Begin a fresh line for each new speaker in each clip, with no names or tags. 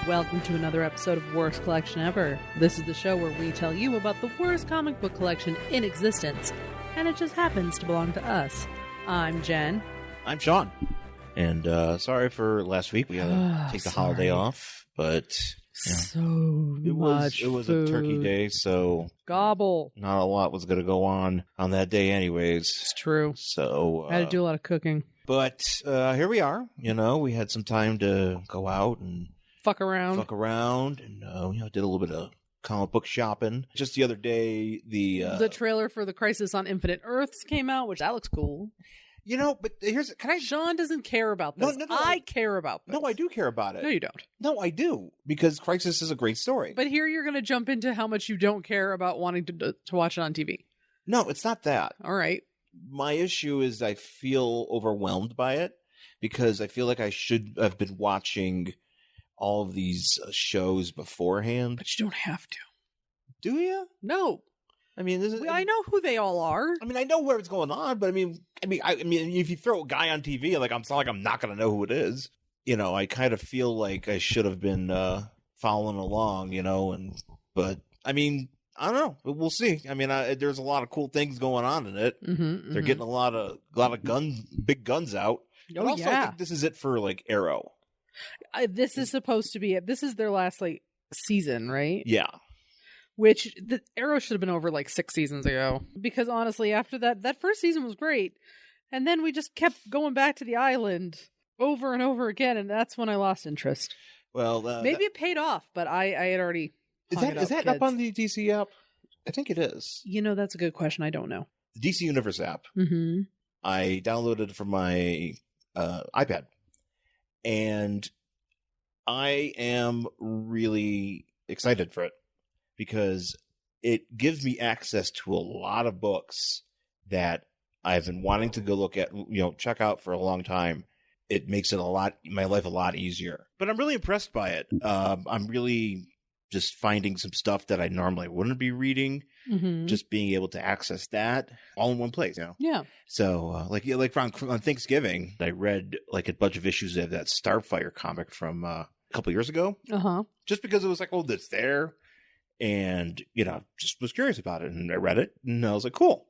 Welcome to another episode of Worst Collection Ever. This is the show where we tell you about the worst comic book collection in existence, and it just happens to belong to us. I'm Jen.
I'm Sean. And sorry for last week. We had to take the holiday off, but
it was
a turkey day, so
gobble.
Not a lot was going to go on that day anyways.
It's true.
So
I had to do a lot of cooking.
But here we are. You know, we had some time to go out and
fuck around, and
did a little bit of comic book shopping. Just the other day, the
trailer for the Crisis on Infinite Earths came out, which that looks cool.
You know, but
Sean doesn't care about this. No, I care about this.
No, I do care about it.
No, you don't.
No, I do, because Crisis is a great story.
But here you're going to jump into how much you don't care about wanting to watch it on TV.
No, it's not that.
All right.
My issue is I feel overwhelmed by it, because I feel like I should have been watching all of these shows beforehand.
But you don't have to.
Do you?
No.
I mean,
I know who they all are.
I mean, I know where it's going on, but I mean, if you throw a guy on TV, it's not like I'm not going to know who it is. You know, I kind of feel like I should have been following along. You know, but I mean, I don't know. We'll see. I mean, there's a lot of cool things going on in it. They're getting a lot of big guns out.
Oh,
but also, I think this is it for Arrow.
This is supposed to be it. This is their last season, right?
Yeah.
Which the Arrow should have been over 6 seasons ago. Because honestly, after that first season was great. And then we just kept going back to the island over and over again. And that's when I lost interest.
Well,
maybe it paid off, but I had already.
Is that up on the DC app? I think it is.
You know, that's a good question. I don't know.
The DC Universe app.
Mm-hmm.
I downloaded it from my iPad. And I am really excited for it, because it gives me access to a lot of books that I've been wanting to go look at, check out for a long time. It makes it my life a lot easier. But I'm really impressed by it. I'm really just finding some stuff that I normally wouldn't be reading, just being able to access that all in one place.
Yeah.
So, on Thanksgiving, I read a bunch of issues of that Starfire comic from a couple years ago. Just because it was that's there. And, just was curious about it. And I read it, and I was like, cool.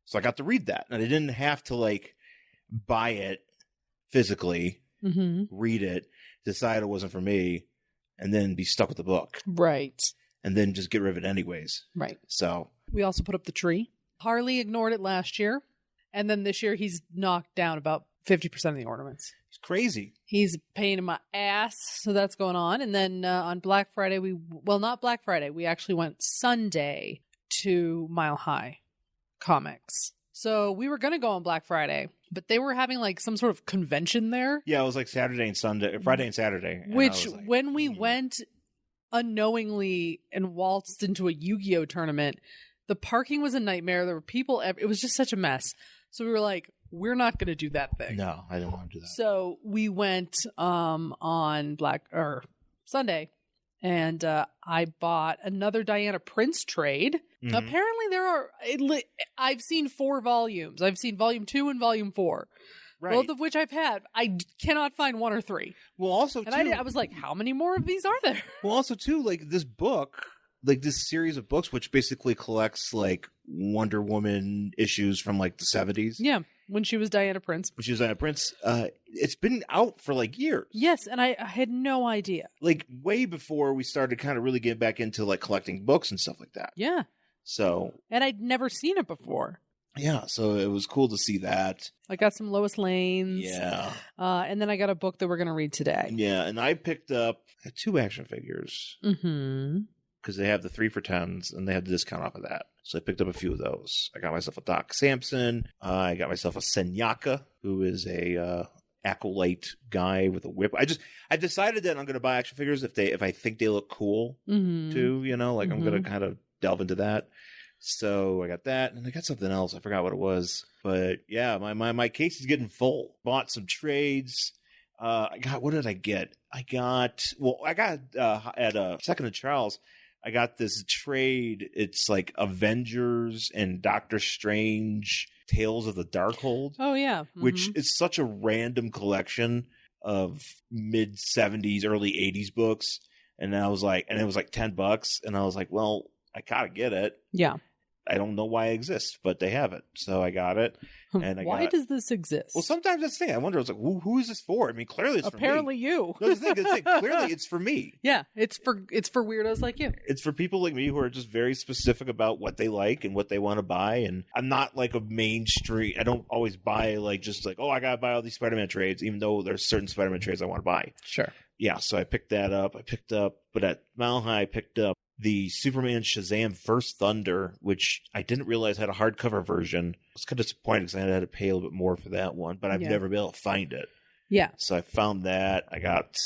So I got to read that. And I didn't have to, buy it physically, read it, decide it wasn't for me, and then be stuck with the book.
Right.
And then just get rid of it anyways.
Right.
So.
We also put up the tree. Harley ignored it last year. And then this year he's knocked down about 50% of the ornaments.
It's crazy.
He's a pain in my ass. So that's going on. And then on Black Friday, not Black Friday. We actually went Sunday to Mile High Comics. So we were going to go on Black Friday, but they were having some sort of convention there.
Yeah, it was Saturday and Sunday, Friday and Saturday.
Which when we went unknowingly and waltzed into a Yu-Gi-Oh tournament, the parking was a nightmare. There were people. It was just such a mess. So we were like, we're not going to do that thing.
No, I didn't want to do that.
So we went on Sunday, and I bought another Diana Prince trade. Mm-hmm. Apparently I've seen 4 volumes. I've seen volume 2 and volume 4. Right. Both of which I've had. I cannot find 1 or 3.
Well, also,
and I was like, how many more of these are there?
Well, also, too, this book, this series of books, which basically collects, Wonder Woman issues from, the 70s.
Yeah, when she was Diana Prince.
It's been out for, years.
Yes, and I had no idea.
Way before we started kind of really getting back into, collecting books and stuff like that.
Yeah.
So.
And I'd never seen it before.
Yeah, so it was cool to see that.
I got some Lois Lanes.
Yeah.
And then I got a book that we're going to read today.
Yeah, and I picked up 2 action figures.
Mm-hmm.
Because they have the 3 for 10s, and they have the discount off of that. So I picked up a few of those. I got myself a Doc Samson. I got myself a Senyaka, who is a acolyte guy with a whip. I decided that I'm going to buy action figures if I think they look cool, too. I'm going to kind of delve into that. So I got that, and I got something else. I forgot what it was. But yeah, my case is getting full. Bought some trades. What did I get? I got at Second and Charles, I got this trade. It's Avengers and Doctor Strange Tales of the Darkhold.
Oh, yeah. Mm-hmm.
Which is such a random collection of mid-70s, early 80s books And I was like, and it was like $10. And I was like, well, I gotta get it.
Yeah.
I don't know why it exists, but they have it. So I got it. And
Why does this exist?
Well, sometimes that's the thing. I wonder, it's like, who is this for? I mean, clearly it's
Apparently
for me.
you.
No, the thing. Clearly it's for me.
Yeah, it's for weirdos like you.
It's for people like me who are just very specific about what they like and what they want to buy. And I'm not like a mainstream. I don't always buy just like, oh, I got to buy all these Spider-Man trades, even though there's certain Spider-Man trades I want to buy.
Sure.
Yeah, so I picked that up. But at Mile High, I picked up the Superman Shazam First Thunder, which I didn't realize had a hardcover version. I was kind of disappointed because I had to pay a little bit more for that one, but I've never been able to find it.
Yeah.
So I found that. I got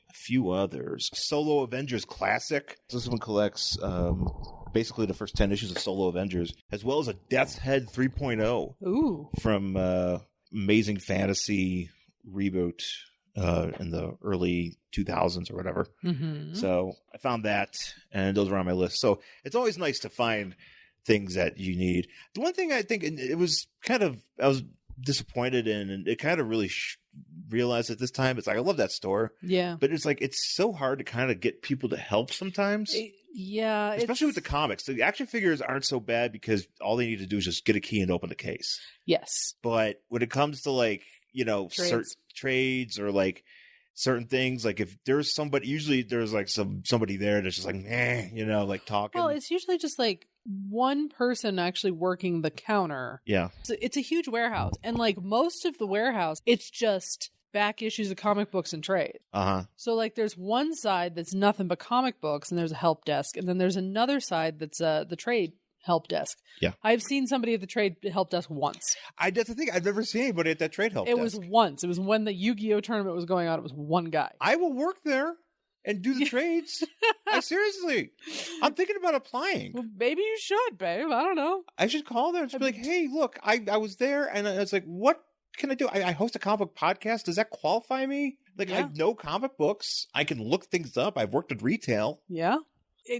a few others. Solo Avengers Classic. This one collects basically the first 10 issues of Solo Avengers, as well as a Death's Head 3.0.
Ooh.
From Amazing Fantasy reboot in the early 2000s or whatever.
Mm-hmm.
So I found that, and those were on my list. So it's always nice to find things that you need. The one thing I think it was I was disappointed in, and it kind of really realized at this time, it's like, I love that store.
Yeah.
But it's like, it's so hard to kind of get people to help sometimes.
Yeah.
Especially with the comics. The action figures aren't so bad because all they need to do is just get a key and open the case.
Yes.
But when it comes to certain trades or certain things, like if there's somebody, usually there's somebody there that's just talking.
Well, it's usually just one person actually working the counter.
Yeah.
So it's a huge warehouse, and most of the warehouse, it's just back issues of comic books and trade. So there's one side that's nothing but comic books, and there's a help desk, and then there's another side that's the trade help desk.
Yeah.
I've seen somebody at the trade help desk once.
That's the thing. I've never seen anybody at that trade help desk.
It was once. It was when the Yu-Gi-Oh tournament was going on. It was one guy.
I will work there and do the trades. Seriously. I'm thinking about applying.
Well, maybe you should, babe. I don't know.
I should call there and just be like, hey, look, I was there, and it's like, what can I do? I host a comic book podcast. Does that qualify me? I know comic books. I can look things up. I've worked at retail.
Yeah. I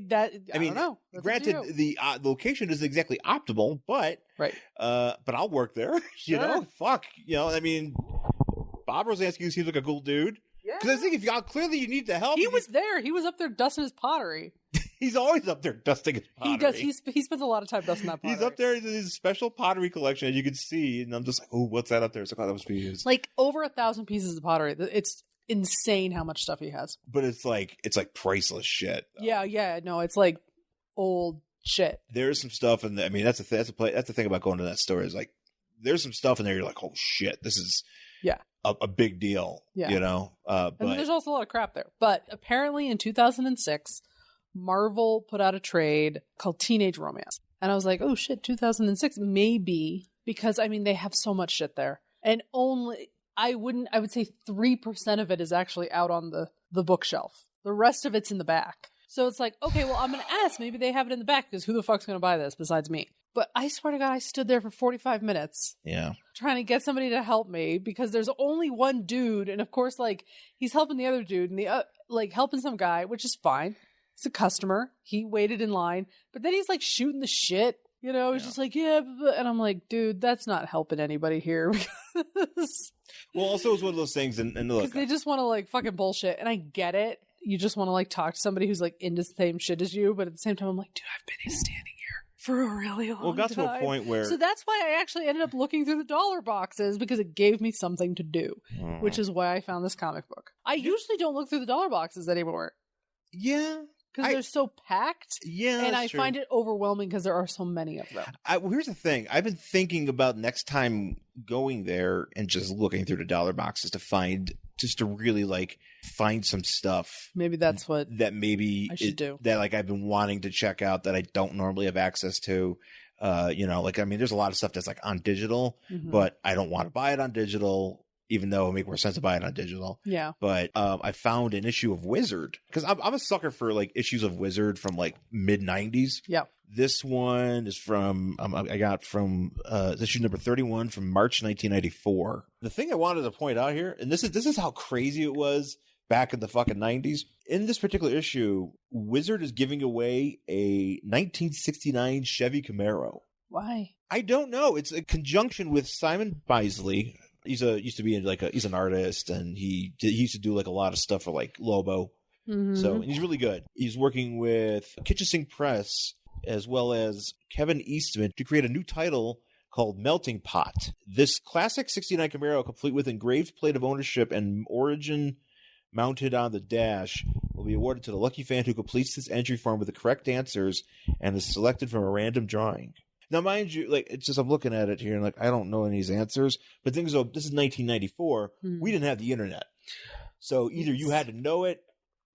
don't know.
Granted, the location isn't exactly optimal, but
right.
But I'll work there.
Sure.
Fuck. Bob Rosansky seems like a cool dude.
Yeah.
Because I think if clearly you need the help.
He was there. He was up there dusting his pottery.
He's always up there dusting his pottery.
He does. He spends a lot of time dusting that pottery.
He's up there in his special pottery collection, and you can see. And I'm just like, oh, what's that up there? It's like, oh, that must be his.
Over 1,000 pieces of pottery. It's insane how much stuff he has.
But it's priceless shit.
Yeah. No, it's old shit.
There's some stuff in there. I mean, that's the thing about going to that store is there's some stuff in there. You're like, oh shit, this is a big deal.
Yeah.
But
and there's also a lot of crap there. But apparently in 2006, Marvel put out a trade called Teenage Romance, and I was like, oh shit, 2006 maybe, because they have so much shit there, and I would say 3% of it is actually out on the bookshelf. The rest of it's in the back. So it's like, okay, well, I'm going to ask. Maybe they have it in the back because who the fuck's going to buy this besides me? But I swear to God, I stood there for 45 minutes.
Yeah.
Trying to get somebody to help me because there's only one dude. And of course, he's helping the other dude and helping some guy, which is fine. He's a customer. He waited in line. But then he's shooting the shit. He's just yeah. And I'm like, dude, that's not helping anybody here.
Well, also it's one of those things, and look,
they just want to fucking bullshit, and I get it. You just want to talk to somebody who's into the same shit as you, but at the same time, I'm like, dude, I've been standing here for a really long time.
Well, it got to a point where,
so that's why I actually ended up looking through the dollar boxes because it gave me something to do, which is why I found this comic book. I usually don't look through the dollar boxes anymore.
Yeah.
Because they're so packed.
Yeah,
and I find it overwhelming because there are so many of them.
Well, here's the thing. I've been thinking about next time going there and just looking through the dollar boxes to really find some stuff.
Maybe that's what
maybe
I should do.
That I've been wanting to check out that I don't normally have access to. There's a lot of stuff that's on digital, but I don't want to buy it on digital. Even though it would make more sense to buy it on digital.
Yeah.
But I found an issue of Wizard. Because I'm a sucker for issues of Wizard from mid-90s.
Yeah.
This one is from, I got from issue number 31 from March 1994. The thing I wanted to point out here, and this is how crazy it was back in the fucking 90s. In this particular issue, Wizard is giving away a 1969 Chevy Camaro.
Why?
I don't know. It's a conjunction with Simon Bisley. He's an artist, and he used to do a lot of stuff for Lobo.
Mm-hmm.
So, and he's really good. He's working with Kitchen Sink Press as well as Kevin Eastman to create a new title called Melting Pot. This classic 69 Camaro, complete with engraved plate of ownership and origin mounted on the dash, will be awarded to the lucky fan who completes this entry form with the correct answers and is selected from a random drawing. Now, mind you, like, it's just, I'm looking at it here and like, I don't know any of these answers, but things though, this is 1994. We didn't have the internet. So either you had to know it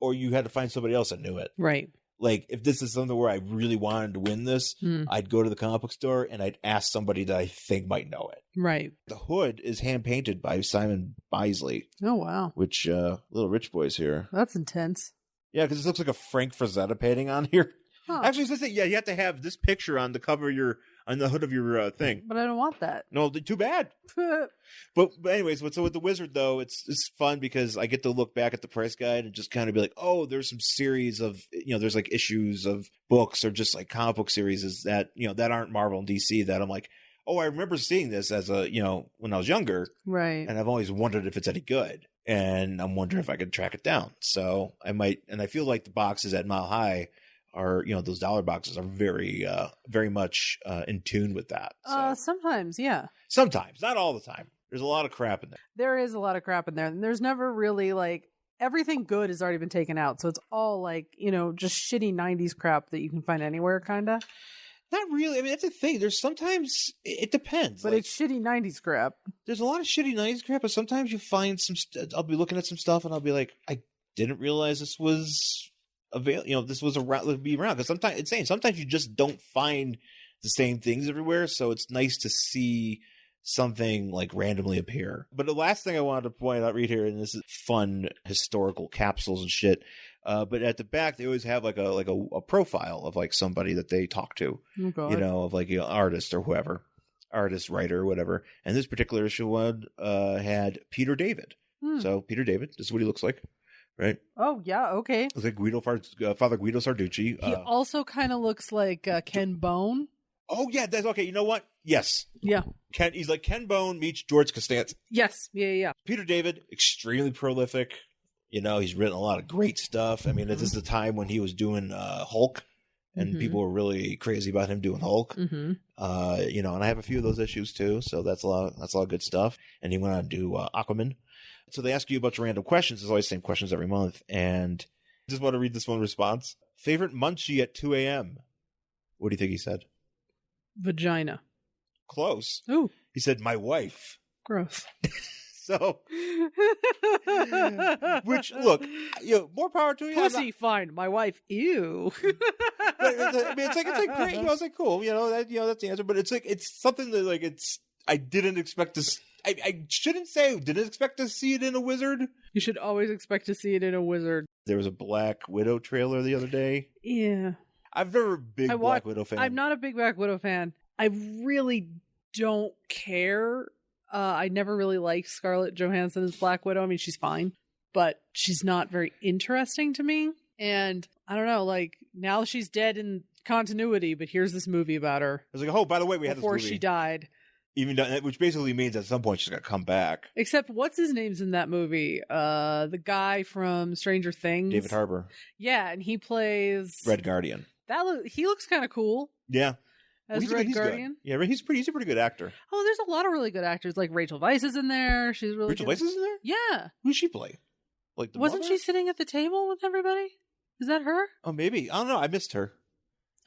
or you had to find somebody else that knew it.
Right.
Like, if this is something where I really wanted to win this, I'd go to the comic book store and I'd ask somebody that I think might know it.
Right.
The hood is hand-painted by Simon Bisley.
Oh, wow.
Which, little rich boys here.
That's intense.
Yeah, because this looks like a Frank Frazetta painting on here.
Huh.
Actually, it's just, yeah, you have to have this picture on the cover of on the hood of your thing.
But I don't want that.
No, too bad. But anyways, so with the Wizard, though, it's fun because I get to look back at the price guide and just kind of be like, oh, there's some series of, there's like issues of books or just like comic book series that, that aren't Marvel and DC that I'm like, oh, I remember seeing this as a, when I was younger.
Right.
And I've always wondered if it's any good. And I'm wondering if I could track it down. So I might, and I feel like the boxes at Mile High are, those dollar boxes are very, very much in tune with that. So.
Sometimes, yeah.
Sometimes, not all the time. There's a lot of crap in there.
There is a lot of crap in there. And there's never really like, everything good has already been taken out. So it's all like, just shitty 90s crap that you can find anywhere, kind of.
Not really. I mean, that's the thing. There's sometimes, it depends.
But it's shitty 90s crap.
There's a lot of shitty 90s crap, but sometimes you find I'll be looking at some stuff and I'll be like, I didn't realize this was this was around, be around. Because sometimes you just don't find the same things everywhere. So it's nice to see something like randomly appear. But the last thing I wanted to point out right here, and this is fun historical capsules and shit. But at the back, they always have like a profile of like somebody that they talk to, of like an artist or whoever, artist, writer, whatever. And this particular issue one had Peter David. So Peter David, this is what he looks like, right?
Oh yeah, okay.
Looks like Father Guido Sarducci.
He also kind of looks like Ken Bone.
Oh yeah, that's okay. You know what? Yes.
Yeah.
He's like Ken Bone meets George Costanza.
Yes. Yeah.
Peter David, extremely prolific. He's written a lot of great stuff. I mean, this is the time when he was doing Hulk, and people were really crazy about him doing Hulk. And I have a few of those issues too, so that's a lot of good stuff. And he went on to do Aquaman. So they ask you a bunch of random questions. There's always the same questions every month. And I just want to read this one response. Favorite munchie at 2 a.m.? What do you think he said?
Vagina.
Close.
Ooh.
He said, my wife.
Gross.
So, which, look, more power to you.
Pussy, fine. My wife, ew.
I mean, it's like great. I was like, cool. That's the answer. But it's like, it's something that like, I didn't expect to. I shouldn't say didn't expect to see it in a Wizard.
You should always expect to see it in a Wizard.
There was a Black Widow trailer the other day.
Yeah.
I've never been a big Black Widow fan.
I'm not a big Black Widow fan. I really don't care. I never really liked Scarlett Johansson as Black Widow. I mean, she's fine, but she's not very interesting to me. And I don't know, like, now she's dead in continuity, but here's this movie about her.
I was like, oh, by the way, we had this movie.
Before she died.
Which basically means at some point she's going to come back.
Except, what's his name's in that movie? The guy from Stranger Things.
David Harbour.
Yeah, and he plays...
Red Guardian.
He looks kind of cool.
Yeah.
As Red Guardian.
Good. Yeah, he's a pretty good actor.
Oh, there's a lot of really good actors. Like Rachel Weisz is in there. She's really
Rachel Weisz is in there?
Yeah.
Who does she play? Like
Wasn't she sitting at the table with everybody? Is that her?
Oh, maybe. I don't know. I missed her.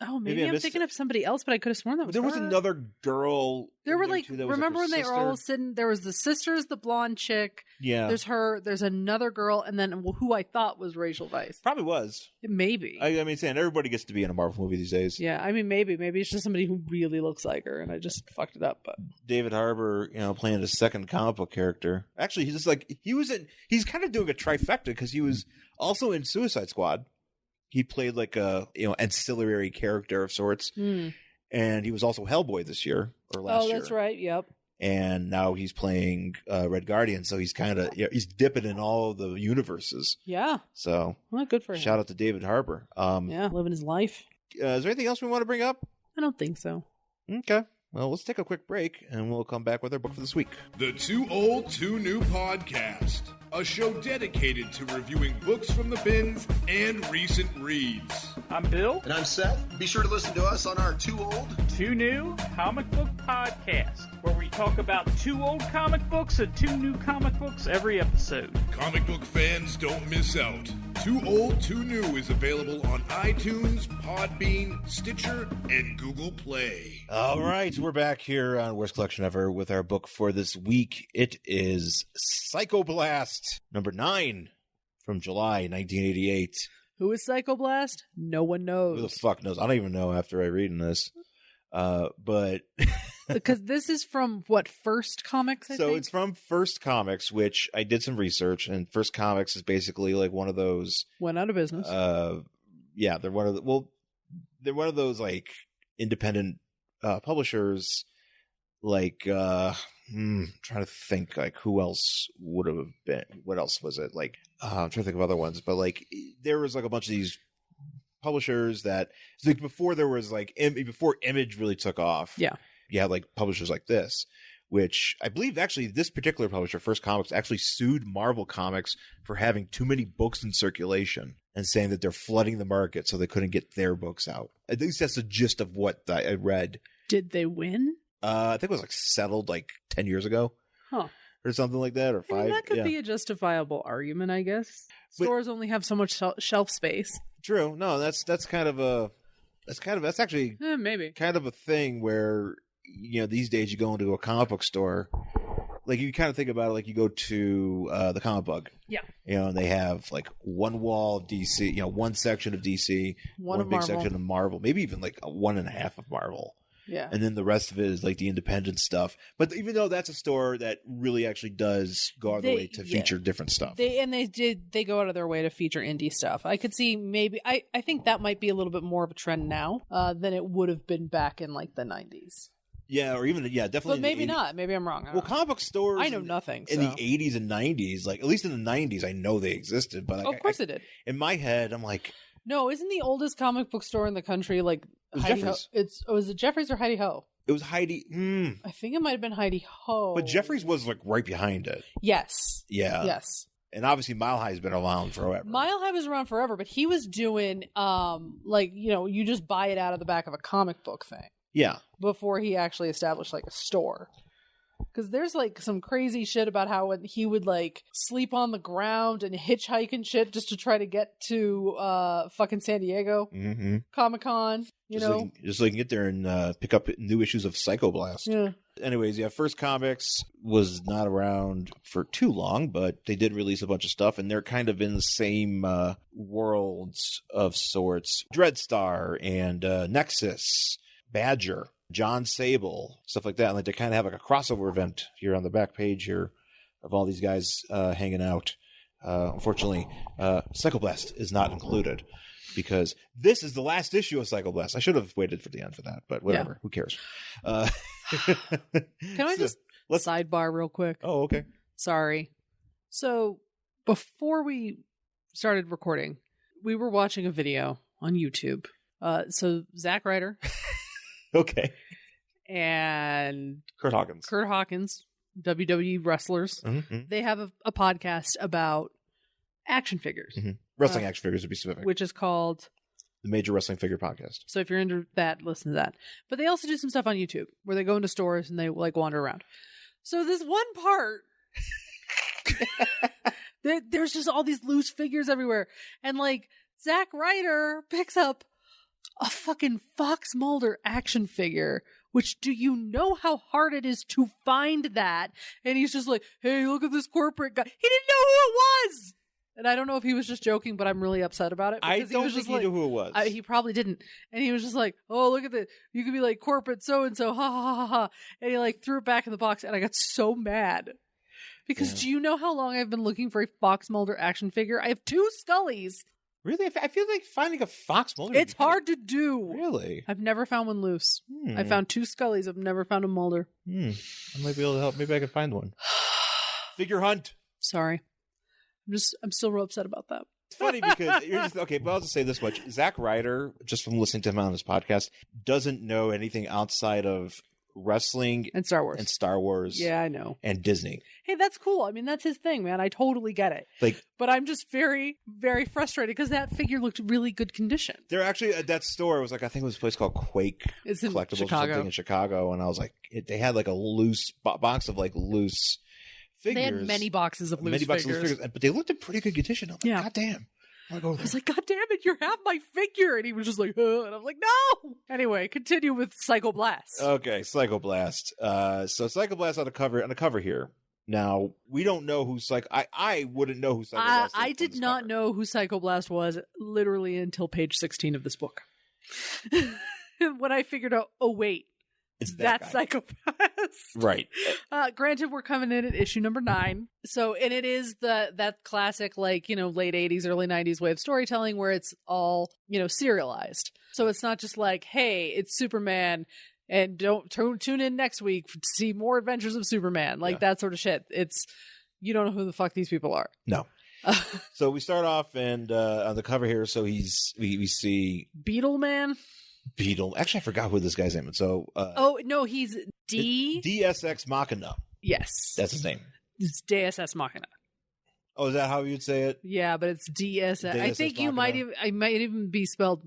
Oh, maybe I'm thinking of somebody else, but I could have sworn that was her.
There was another girl.
There were like, remember when they were all sitting? There was the sisters, the blonde chick.
Yeah.
There's her. There's another girl, and then who I thought was Rachel Weisz.
Probably was.
Maybe.
I mean, saying everybody gets to be in a Marvel movie these days.
Yeah, I mean, maybe it's just somebody who really looks like her, and I just fucked it up. But
David Harbour, playing a second comic book character. Actually, he's kind of doing a trifecta because he was also in Suicide Squad. He played like a ancillary character of sorts, and he was also Hellboy this year or last year.
Oh, that's right. Yep.
And now he's playing Red Guardian, so he's kind of he's dipping in all of the universes.
Yeah.
So
well, good for him.
Shout out to David Harbour.
Yeah, living his life.
Is there anything else we want to bring up?
I don't think so.
Okay. Well, let's take a quick break, and we'll come back with our book for this week.
The Too Old, Too New podcast. a show dedicated to reviewing books from the bins and recent reads.
I'm Bill.
And I'm Seth. Be sure to listen to us on our Too Old,
Too New Comic Book Podcast, where we talk about 2 old comic books and 2 new comic books every episode.
Comic book fans don't miss out. Too Old, Too New is available on iTunes, Podbean, Stitcher, and Google Play.
All right, we're back here on Worst Collection Ever with our book for this week. It is Psychoblast, number 9 from July 1988.
Who is Psychoblast? No one
Who
knows.
the fuck knows? I don't even know after I reading this. But
Because this is from, what, First Comics, I think?
it's from First Comics, which I did some research, and First Comics is basically like one of those.
Went out of business.
Yeah, they're one of those like independent publishers. Like, trying to think like who else would have been. What else was it? Like, I'm trying to think of other ones, but like there was like a bunch of these publishers that like before there was like before Image really took off.
Yeah.
You had like publishers like this, which I believe actually this particular publisher, First Comics, actually sued Marvel Comics for having too many books in circulation and saying that they're flooding the market so they couldn't get their books out. At least that's the gist of what I read.
Did they win?
I think it was like settled like 10 years ago.
Huh.
Or something like that, or 5.
I mean, that could
yeah.
be a justifiable argument, I guess.
But-
Stores only have so much shelf space.
True. No, that's actually
Maybe.
kind of a thing where, you know, these days you go into a comic book store, like you kind of think about it like you go to the Comic Bug.
Yeah.
You know, and they have like one wall of DC, you know, one section of DC,
One of
big
Marvel.
section of Marvel, maybe even like 1.5 of Marvel.
Yeah.
And then the rest of it is like the independent stuff. But even though that's a store that really actually does go out of the way to feature different stuff.
They go out of their way to feature indie stuff. I could see maybe I think that might be a little bit more of a trend now than it would have been back in like the 90s.
Yeah, or even definitely.
But maybe not. Maybe I'm wrong.
Well, comic book stores.
I know nothing.
In the 80s and 90s, like at least in the 90s, I know they existed. But
Of course it did.
In my head, I'm like,
No, isn't the oldest comic book store in the country like
was
Heidi Ho?
Jeffries.
Is it Jeffries or Heidi Ho?
it was Heidi.
I think it might have been Heidi Ho.
But Jeffries was like right behind it.
Yes.
Yeah.
Yes.
And obviously, Mile High has been around forever.
Mile High was around forever, but he was doing like, you know, you just buy it out of the back of a comic book thing
Yeah.
before he actually established like a store. Because there's like some crazy shit about how he would like sleep on the ground and hitchhike and shit just to try to get to fucking San Diego
Mm-hmm.
Comic-Con, you know?
Just so you can get there and pick up new issues of Psychoblast.
Yeah.
Anyways, yeah, First Comics was not around for too long, but they did release a bunch of stuff, and they're kind of in the same worlds of sorts. Dreadstar and Nexus, Badger, John Sable, stuff like that. And like they kind of have like a crossover event here on the back page here of all these guys hanging out. Unfortunately, Psychoblast is not included because this is the last issue of Psychoblast. I should have waited for the end for that, but whatever. Who cares?
Can I just sidebar real quick?
Oh, okay.
Sorry. So before we started recording, we were watching a video on YouTube. So Zack Ryder
Okay.
and
Kurt Hawkins,
WWE wrestlers,
Mm-hmm.
they have a podcast about action figures,
Mm-hmm. Wrestling action figures to be specific.
which is called,
The Major Wrestling Figure Podcast.
so if you're into that, listen to that. But they also do some stuff on YouTube where they go into stores and they like wander around. So this one part, there's just all these loose figures everywhere. And like Zack Ryder picks up a fucking Fox Mulder action figure, which do you know how hard it is to find that? And he's just like, hey, look at this corporate guy. He didn't know who it was. And I don't know if he was just joking, but I'm really upset about it.
I
because
don't
was
think
just
he
like,
knew who it was.
He probably didn't. And he was just like, oh, look at this. You could be like corporate so-and-so, ha ha ha ha ha. And he like threw it back in the box and I got so mad. Because do you know how long I've been looking for a Fox Mulder action figure? I have 2 Scullys.
Really? I feel like finding a Fox Mulder.
It's hard to do.
Really?
I've never found one loose. I found 2 Scullys. I've never found a Mulder.
I might be able to help. Maybe I can find one. Figure hunt.
Sorry. I'm still real upset about that.
It's funny because you're just okay, but I'll just say this much. Zack Ryder, just from listening to him on this podcast, doesn't know anything outside of wrestling
And Star Wars. Yeah, I know.
and Disney.
Hey, that's cool. I mean, that's his thing, man. I totally get it.
Like,
but I'm just very, very frustrated because that figure looked really good condition.
they're actually at that store. Was like, I think it was a place called Quake
It's in
Collectibles or
Chicago.
something in Chicago, and I was like, they had like a loose box of like loose figures.
They had many boxes of loose figures.
But they looked in pretty good condition. I'm like,
Yeah.
God damn. I
was like, God damn it, you have my figure. And he was just like, and I'm like, no. Anyway, continue with Psychoblast.
Okay, Psychoblast. So Psychoblast on the cover here. Now, we don't know who I wouldn't know who Psychoblast is.
I did not know who Psychoblast was literally until page 16 of this book. When I figured out, oh wait, that's Psychoblast.
Right.
Granted, we're coming in at issue number 9. So, and it is that classic, like, you know, late 80s, early 90s way of storytelling where it's all, you know, serialized. So it's not just like, hey, it's Superman and don't tune in next week to see more adventures of Superman. Like that sort of shit. It's, you don't know who the fuck these people are.
No. So we start off and on the cover here. So we see
Beetle Man.
Beetle. Actually, I forgot who this guy's name is. So,
oh no, he's
DSX Machina.
Yes,
that's his name.
It's DSS Machina.
Oh, is that how you'd say it?
Yeah, but it's DSS. I think you might even. I might even be spelled.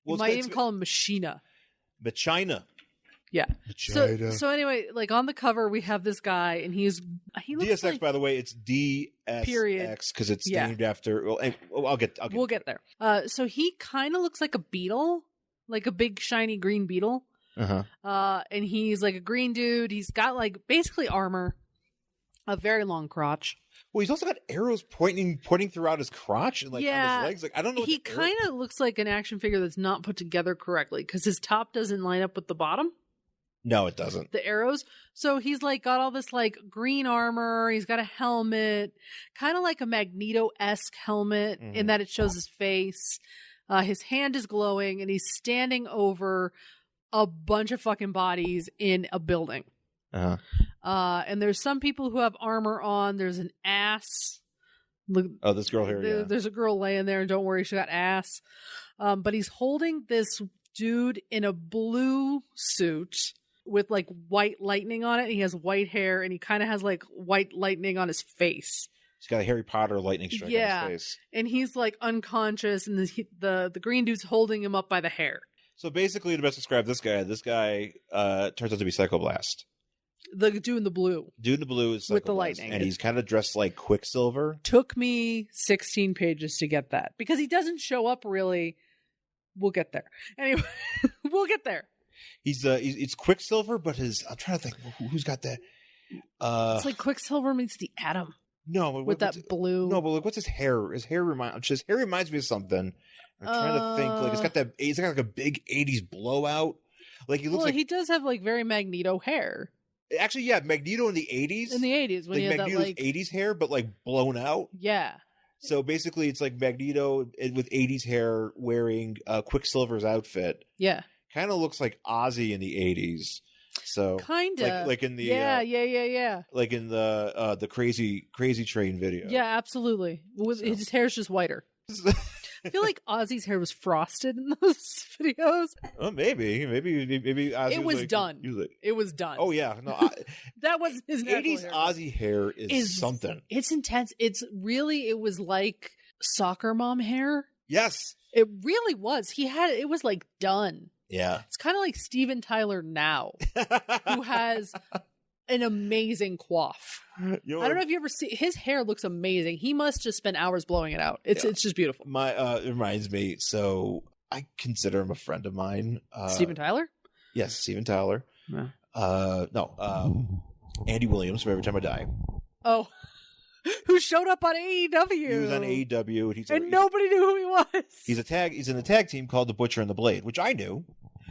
You might even call him Machina.
Machina.
Yeah.
Machina.
So anyway, like on the cover, we have this guy, and he looks
DSX.
like,
by the way, it's DSX because it's named after. Well, I'll get.
We'll get there. So he kind of looks like a beetle. Like a big shiny green beetle. And he's like a green dude. He's got like basically armor, a very long crotch.
Well, he's also got arrows pointing throughout his crotch and like on his legs. Like I don't know.
He kind of looks like an action figure that's not put together correctly because his top doesn't line up with the bottom.
No, it doesn't.
The arrows. So he's like got all this like green armor. He's got a helmet, kind of like a Magneto-esque helmet in that it shows his face. His hand is glowing, and he's standing over a bunch of fucking bodies in a building. And there's some people who have armor on. There's an ass.
Oh, this girl here.
There's a girl laying there, and don't worry, she got ass. But he's holding this dude in a blue suit with like white lightning on it. He has white hair, and he kind of has like white lightning on his face.
He's got a Harry Potter lightning strike on his face.
And he's like unconscious, and the green dude's holding him up by the hair.
So basically, to best describe this guy turns out to be Psychoblast.
The dude in the blue.
Dude in the blue is Psychoblast.
With the lightning.
And he's kind of dressed like Quicksilver.
Took me 16 pages to get that. Because he doesn't show up really. We'll get there. Anyway, we'll get there.
It's Quicksilver, but I'm trying to think, who's got that?
It's like Quicksilver meets the Atom.
No, but
with that blue.
No, but like, what's his hair? His hair reminds me of something. I'm trying to think. Like he's got like a big '80s blowout. Like he looks like
he does have like very Magneto hair.
Actually, yeah, Magneto in the '80s.
In the '80s, when
like
he had
Magneto's
that like
'80s hair, but like blown out.
Yeah.
So basically, it's like Magneto with '80s hair wearing Quicksilver's outfit.
Yeah.
Kind of looks like Ozzy in the '80s. So
kind of
like in the
yeah
like in the crazy train video.
Yeah, absolutely. His hair's just whiter. I feel like Ozzy's hair was frosted in those videos.
Oh, maybe Ozzy
it was done. It was done.
Oh yeah, no,
that was his
80s
hair.
Ozzy hair is something.
It's intense. It was like soccer mom hair.
Yes,
it really was. It was like done.
Yeah.
It's kind of like Steven Tyler now, who has an amazing coif. I don't know if you ever see his hair looks amazing. He must just spend hours blowing it out. It's just beautiful.
It reminds me, so I consider him a friend of mine.
Steven Tyler?
Yes, Steven Tyler.
Yeah.
Andy Williams from Every Time I Die.
Oh. Who showed up on AEW.
He was on AEW
and nobody knew who he was.
He's in a tag team called the Butcher and the Blade, which I knew.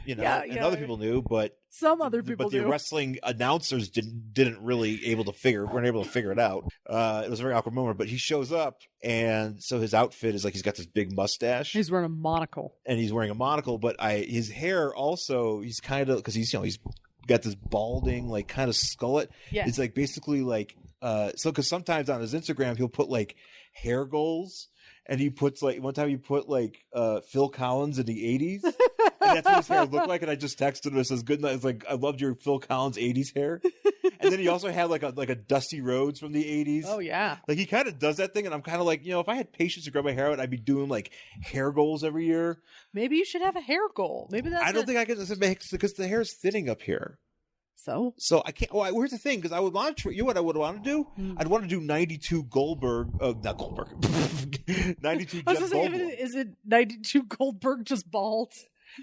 And other people knew, but
some other people
but the wrestling announcers weren't able to figure it out. It was a very awkward moment, but he shows up, and so his outfit is like he's got this big mustache.
He's wearing a monocle,
but his hair also, he's kind of, because he's got this balding like kind of skullet.
Yeah,
it's like basically like because sometimes on his Instagram he'll put like hair goals. And he puts like one time he put like Phil Collins in the 80s. that's what his hair looked like. And I just texted him. It says, "Good night." It's like, I loved your Phil Collins '80s hair. And then he also had like a Dusty Rhodes from the '80s.
Oh yeah.
Like he kind of does that thing, and I'm kind of like, if I had patience to grow my hair out, I'd be doing like hair goals every year.
Maybe you should have a hair goal. Maybe that's.
I don't think I can because the hair's thinning up here.
So
I can't. Well, here's the thing, because I would want to. You know what I would want to do? I'd want to do 92 Goldberg. Not Goldberg. 92 Jeff Goldblum.
Is it 92 Goldberg just bald?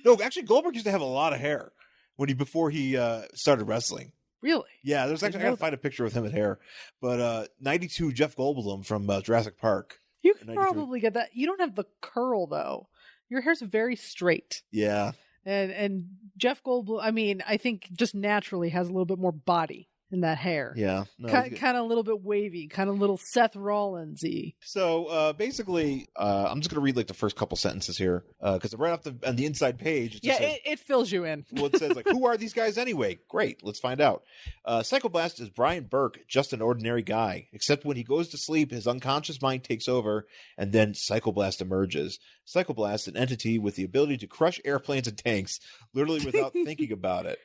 No, actually, Goldberg used to have a lot of hair before he started wrestling.
Really?
Yeah, there's actually I gotta find a picture with him with hair. But 92 Jeff Goldblum from Jurassic Park.
You can probably get that. You don't have the curl though. Your hair's very straight.
Yeah.
And Jeff Goldblum, I mean, I think just naturally has a little bit more body in that hair.
Yeah. No,
kind of a little bit wavy, kind of little Seth Rollins-y.
So basically, I'm just going to read like the first couple sentences here because right off on the inside page,
it fills you in.
Well, it says like, who are these guys anyway? Great, let's find out. Psychoblast is Brian Burke, just an ordinary guy, except when he goes to sleep, his unconscious mind takes over, and then Psychoblast emerges. Psychoblast, an entity with the ability to crush airplanes and tanks, literally without thinking about it.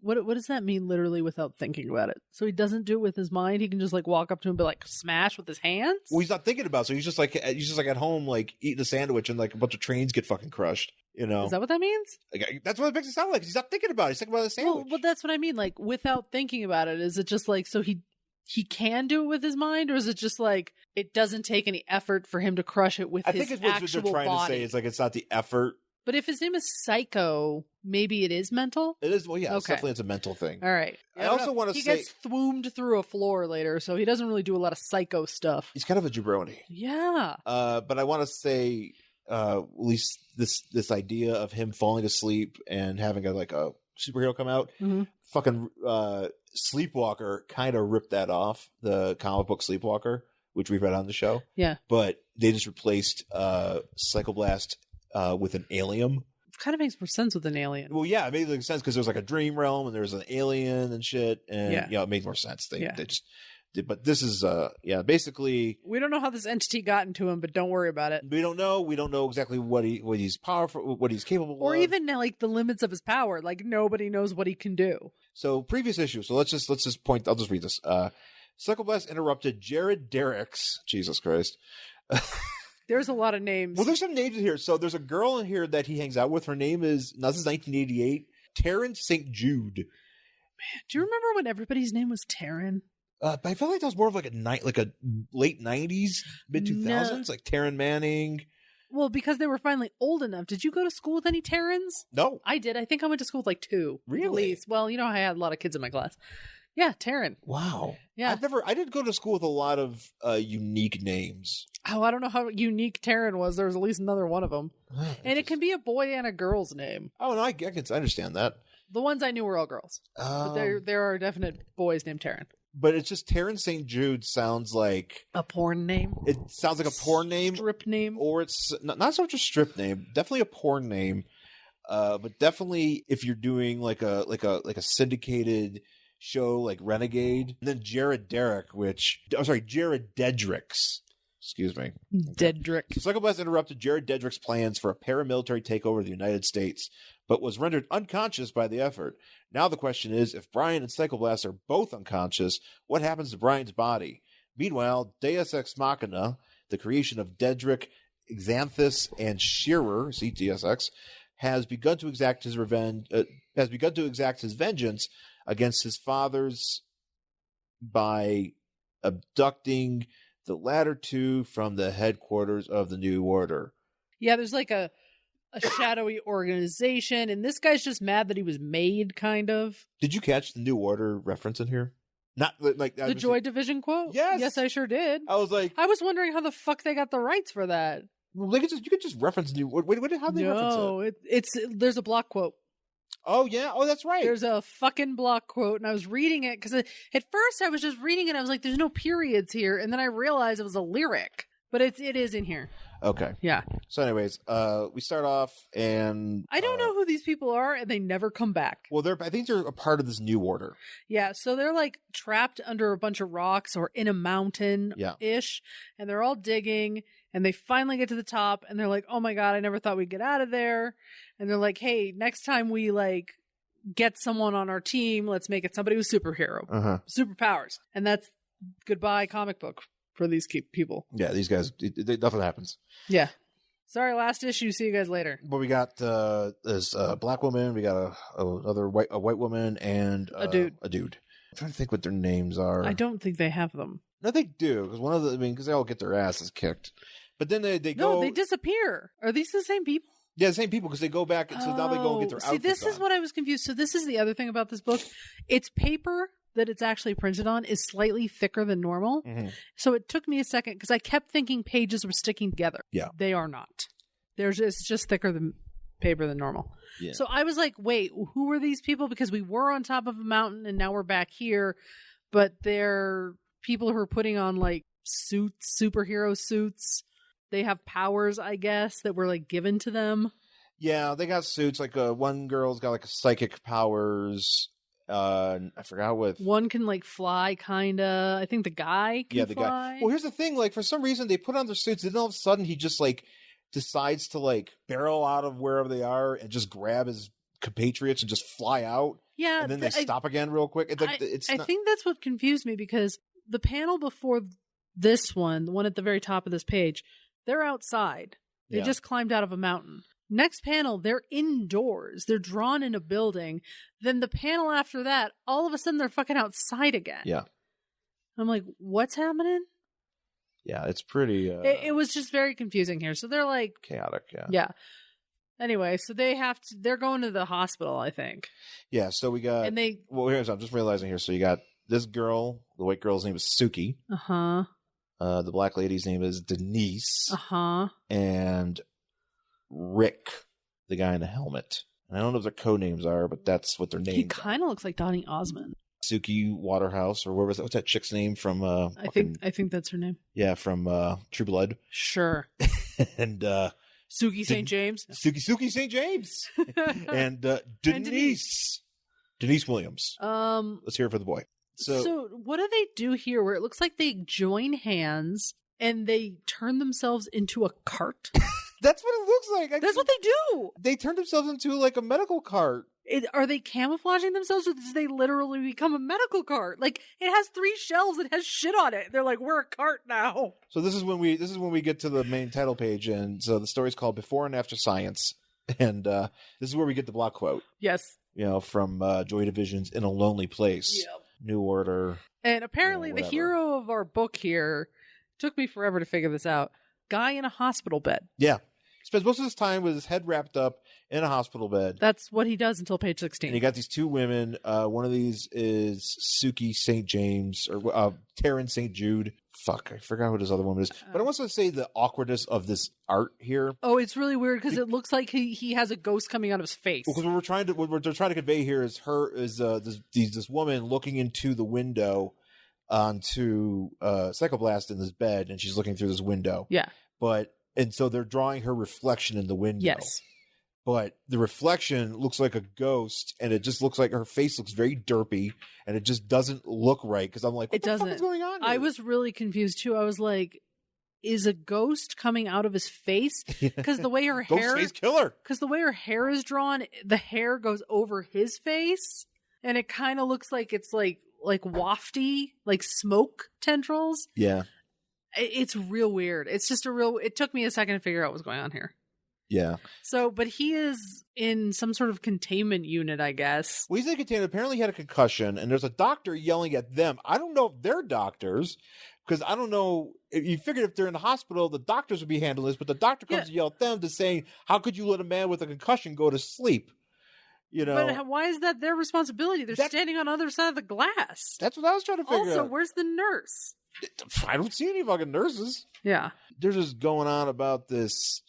What does that mean, literally without thinking about it? So he doesn't do it with his mind. He can just like walk up to him and be like smash with his hands.
Well, he's not thinking about it. So he's just like at home, like eating a sandwich, and like a bunch of trains get fucking crushed. Is
that what that means?
Like, that's what it makes it sound like. He's not thinking about it. He's thinking about the sandwich.
Well, that's what I mean. Like without thinking about it, is it just like so he can do it with his mind, or is it just like it doesn't take any effort for him to crush it with his actual body? I think it's what they're trying to say.
It's like it's not the effort.
But if his name is Psycho, maybe it is mental?
It is. Well, yeah, okay. It's a mental thing.
All right.
I also want to say...
He gets thwombed through a floor later, so he doesn't really do a lot of psycho stuff.
He's kind of a jabroni.
Yeah.
But I want to say, at least this idea of him falling asleep and having a superhero come out, fucking Sleepwalker kind of ripped that off, the comic book Sleepwalker, which we read on the show.
Yeah.
But they just replaced Psychoblast with an alien.
Kind of makes more sense with an alien.
Well, yeah, it made sense because there's like a dream realm and there's an alien and shit, and it made more sense. They just did, but this is basically
we don't know how this entity got into him, but don't worry about it.
We don't know exactly what he's powerful, what he's capable of,
or even like the limits of his power. Like nobody knows what he can do.
So previous issue. So let's just point. I'll just read this. Psychoblast interrupted Jared Derrick's. Jesus Christ.
There's a lot of names.
Well, there's some names in here. So there's a girl in here that he hangs out with. Her name is, this is 1988, Taryn St. Jude.
Man, do you remember when everybody's name was Taryn?
But I feel like that was more of like a late 90s, mid 2000s, like Taryn Manning.
Well, because they were finally old enough. Did you go to school with any Tarens?
No.
I did. I think I went to school with like 2.
Really?
At least. Well, I had a lot of kids in my class. Yeah, Taryn.
Wow.
Yeah.
I didn't go to school with a lot of unique names.
Oh, I don't know how unique Taryn was. There was at least another one of them. And it can be a boy and a girl's name.
Oh, no, I understand that.
The ones I knew were all girls. But there are definite boys named Taryn.
But it's just Taryn St. Jude sounds like
a porn name.
It sounds like a porn name.
Strip name.
Or it's not so much a strip name. Definitely a porn name. But definitely if you're doing like a syndicated show like Renegade. And then Jared Dedrick's. Excuse me.
Dedrick.
Psychoblast interrupted Jared Dedrick's plans for a paramilitary takeover of the United States, but was rendered unconscious by the effort. Now the question is, if Brian and Psychoblast are both unconscious, what happens to Brian's body? Meanwhile, Deus Ex Machina, the creation of Dedrick, Xanthus, and Shearer, CTSX, has begun to exact his vengeance against his fathers by abducting the latter two from the headquarters of the New Order.
Yeah, there's like a shadowy organization, and this guy's just mad that he was made, kind of.
Did you catch the New Order reference in here? Not like
the Joy Division quote?
Yes,
I sure did.
I was
wondering how the fuck they got the rights for that.
Well, you could just reference New Order. Wait, how they reference it?
There's a block quote.
Oh, yeah. Oh, that's right.
There's a fucking block quote, and I was reading it because at first I was just reading it. I was like, there's no periods here. And then I realized it was a lyric, but it is in here.
Okay.
Yeah.
So anyways, we start off and...
I don't know who these people are, and they never come back.
Well, I think they're a part of this New Order.
Yeah, so they're like trapped under a bunch of rocks or in a mountain-ish, and they're all digging, And they finally get to the top and they're like, oh my God, I never thought we'd get out of there. And they're like, hey, next time we like get someone on our team, let's make it somebody with superpowers. And that's goodbye comic book for these people.
Yeah, these guys, nothing happens.
Yeah. Sorry, last issue. See you guys later.
But we got this black woman, we got another white woman, and
a dude.
I'm trying to think what their names are.
I don't think they have them.
No, they do, because because they all get their asses kicked. But then they go.
No, they disappear. Are these the same people?
Yeah, the same people, because they go back, and so now they go and get their outfits.
See, this is what I was confused. So this is the other thing about this book. Its paper that it's actually printed on is slightly thicker than normal. Mm-hmm. So it took me a second, because I kept thinking pages were sticking together. Yeah. They are not. It's just thicker than paper than normal. Yeah. So I was like, wait, who are these people? Because we were on top of a mountain and now we're back here, but they're people who are putting on like suits, superhero suits. They have powers, I guess, that were like given to them.
Yeah, they got suits. Like one girl's got like psychic powers. I forgot what.
One can like fly, kinda. I think the guy can fly.
Guy. Well, here's the thing. Like for some reason, they put on their suits, and then all of a sudden, he just like decides to like barrel out of wherever they are and just grab his compatriots and just fly out. Yeah, and then they stop again real quick. I
think that's what confused me, because the panel before this one, the one at the very top of this page, they're outside. They just climbed out of a mountain. Next panel, they're indoors. They're drawn in a building. Then the panel after that, all of a sudden they're fucking outside again. Yeah. I'm like, what's happening?
Yeah, it's pretty...
It was just very confusing here. So they're like...
chaotic, yeah.
Yeah. Anyway, so they're going to the hospital, I think.
Yeah, so we got...
And they...
Well, I'm just realizing here. So you got this girl. The white girl's name is Suki. Uh-huh. The black lady's name is Denise. Uh-huh. And Rick, the guy in the helmet. And I don't know what their code names are, but that's what their names are.
He kind of looks like Donny Osmond.
Suki Waterhouse, or what's that chick's name from
I think that's her name.
Yeah, from True Blood.
Sure.
And
Suki St. James.
Suki St. James. And Denise Williams. Let's hear it for the boy.
So what do they do here where it looks like they join hands and they turn themselves into a cart?
That's what it looks like.
That's what they do.
They turn themselves into like a medical cart.
Are they camouflaging themselves, or did they literally become a medical cart? Like, it has 3 shelves, it has shit on it. They're like, we're a cart now.
So this is when we get to the main title page, and so the story's called Before and After Science, and this is where we get the block quote.
Yes.
From Joy Division's In a Lonely Place. Yep. New Order.
And apparently the hero of our book here, took me forever to figure this out, guy in a hospital bed.
Yeah. Spends most of his time with his head wrapped up in a hospital bed.
That's what he does until page 16.
And you got these 2 women. One of these is Suki St. James, or Taryn St. Jude. Fuck, I forgot what his other woman is. But I want to say the awkwardness of this art here.
Oh, it's really weird because it looks like he has a ghost coming out of his face.
Because what they're trying to convey here is this woman looking into the window onto Psychoblast in this bed, and she's looking through this window.
Yeah.
And so they're drawing her reflection in the window.
Yes.
But the reflection looks like a ghost, and it just looks like her face looks very derpy, and it just doesn't look right. Because I'm like, what the fuck is going on here?
I was really confused, too. I was like, is a ghost coming out of his face? Because the way her hair...
Ghostface killer!
Because the way her hair is drawn, the hair goes over his face, and it kind of looks like it's like wafty, like smoke tendrils.
Yeah.
It's real weird. It's just it took me a second to figure out what's going on here.
Yeah.
So, but he is in some sort of containment unit, I guess.
Well, he's in containment. Apparently he had a concussion, and there's a doctor yelling at them. I don't know if they're doctors, because I don't know. You figured if they're in the hospital, the doctors would be handling this, but the doctor comes to yell at them to say, how could you let a man with a concussion go to sleep?
But why is that their responsibility? They're standing on the other side of the glass.
That's what I was trying to figure out.
Also, where's the nurse?
I don't see any fucking nurses.
Yeah.
They're just going on about this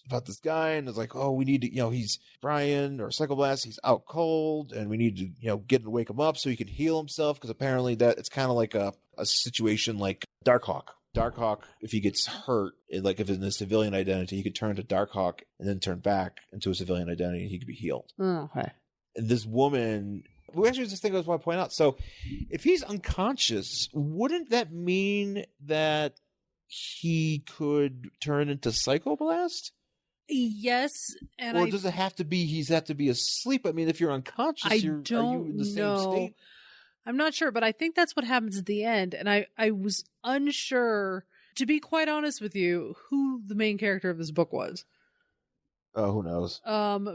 guy, and it's like, oh, we need to, he's Brian or Psychoblast, he's out cold, and we need to, get to wake him up so he can heal himself, because apparently that it's kind of like a situation like Darkhawk. Darkhawk, if he gets hurt, like if in a civilian identity, he could turn to Darkhawk and then turn back into a civilian identity, and he could be healed.
Oh, okay.
And this woman... Well, actually, this thing I was want to point out. So, if he's unconscious, wouldn't that mean that he could turn into Psychoblast?
Yes, and
or does it have to be he's have to be asleep? I mean, if you're unconscious, are you in the same state?
I'm not sure, but I think that's what happens at the end. And I was unsure, to be quite honest with you, who the main character of this book was.
Oh, who knows?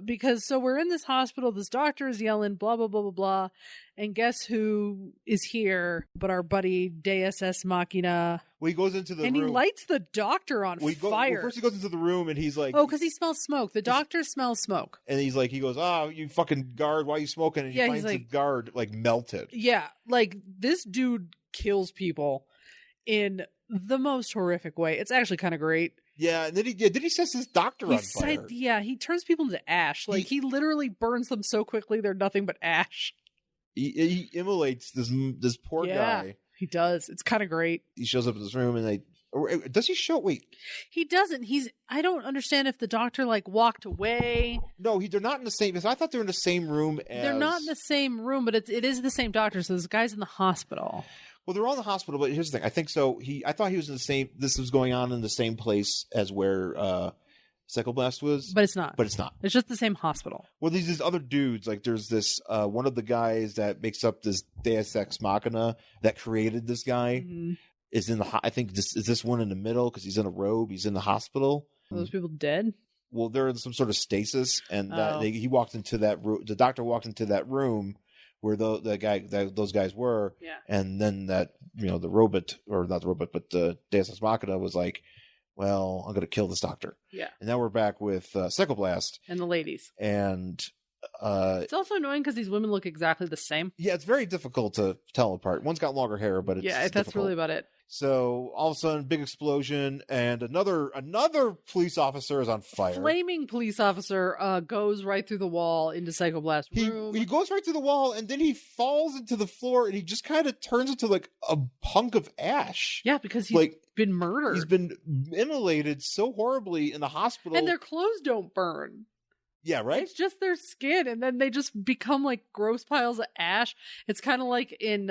Because so we're in this hospital, this doctor is yelling, blah, blah, blah, blah, blah. And guess who is here but our buddy Deus Ex Machina.
Well, he goes into the room.
And he lights the doctor on fire.
First he goes into the room and he's like...
Oh, because he smells smoke. The doctor smells smoke.
And he goes, oh, you fucking guard, why are you smoking? And he finds the guard, melted.
Yeah, this dude kills people in the most horrific way. It's actually kind of great.
Yeah, and then he sets his doctor on fire.
Yeah, he turns people into ash. He literally burns them so quickly they're nothing but ash.
He immolates this poor guy.
He does. It's kind of great.
He shows up in this room and does he show? Wait.
He doesn't. I don't understand if the doctor walked away.
No, they're not in the same. I thought they were in the same room as...
They're not in the same room, but it is the same doctor. So this guy's in the hospital.
Well, they're all in the hospital, but here's the thing. I think so. I thought he was in the same. This was going on in the same place as where Psychoblast was,
but it's not. It's just the same hospital.
Well, there's these other dudes. There's this one of the guys that makes up this Deus Ex Machina that created this guy.
Mm-hmm.
Is in the. I think this one in the middle because he's in a robe. He's in the hospital.
Are those people dead?
Well, they're in some sort of stasis, and he walked into that room. The doctor walked into that room where those guys were, and then the robot, or not the robot, but the Deus Ex Machina was like, well, I'm going to kill this doctor.
Yeah.
And now we're back with Psychoblast.
And the ladies.
And
it's also annoying because these women look exactly the same.
Yeah, it's very difficult to tell them apart. One's got longer hair, but it's
that's
difficult.
really about it.
So all of a sudden, big explosion, and another police officer is on fire.
Flaming police officer goes right through the wall into Psychoblast's room.
He goes right through the wall, and then he falls into the floor, and he just kind of turns into a hunk of ash.
Yeah, because he's been murdered.
He's been immolated so horribly in the hospital,
and their clothes don't burn.
Yeah, right?
It's just their skin, and then they just become gross piles of ash. It's kind of like in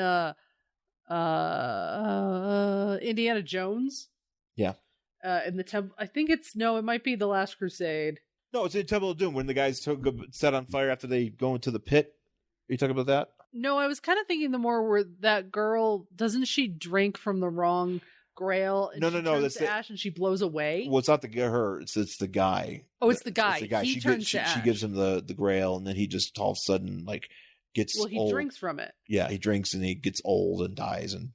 Indiana Jones.
Yeah.
In the temple, I think it might be The Last Crusade.
No, it's in Temple of Doom when the guys set on fire after they go into the pit. Are you talking about that?
No, I was kind of thinking the more where that girl, doesn't she drink from the wrong grail? And
no,
that's to ash and she blows away.
Well, it's not her. It's the guy.
Oh, it's the guy.
It's the guy.
He turns to ash.
She gives him the grail, and then he just all of a sudden gets
old. Well, he drinks from it.
Yeah, he drinks and he gets old and dies and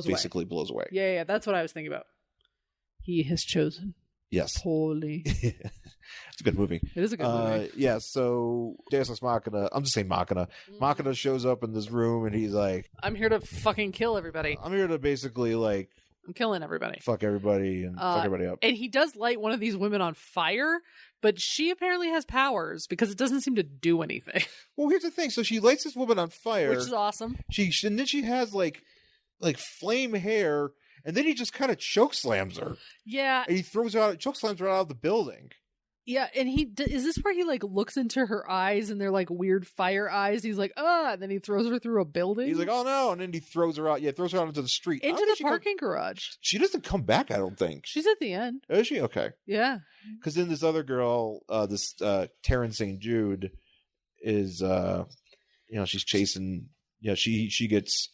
basically
blows away.
Yeah, that's what I was thinking about. He has chosen.
Yes.
Holy.
It's a good movie.
It is a good movie.
Yeah, so Deus Ex Machina, I'm just saying Machina. Machina shows up in this room and he's like,
I'm here to fucking kill everybody.
I'm here to basically
I'm killing everybody.
Fuck everybody and fuck everybody up.
And he does light one of these women on fire, but she apparently has powers because it doesn't seem to do anything.
Well, here's the thing. So she lights this woman on fire.
Which is awesome.
And then she has flame hair, and then he just kind of chokeslams her.
Yeah.
And he chokeslams her out of the building.
Yeah, and is this where he looks into her eyes and they're weird fire eyes? He's like, and then he throws her through a building.
He's like, oh no, and then he throws her out. Yeah, throws her out into the street.
Into the parking garage.
She doesn't come back, I don't think.
She's at the end.
Is she? Okay.
Yeah.
Because then this other girl, this Taryn St. Jude, is she's chasing. She gets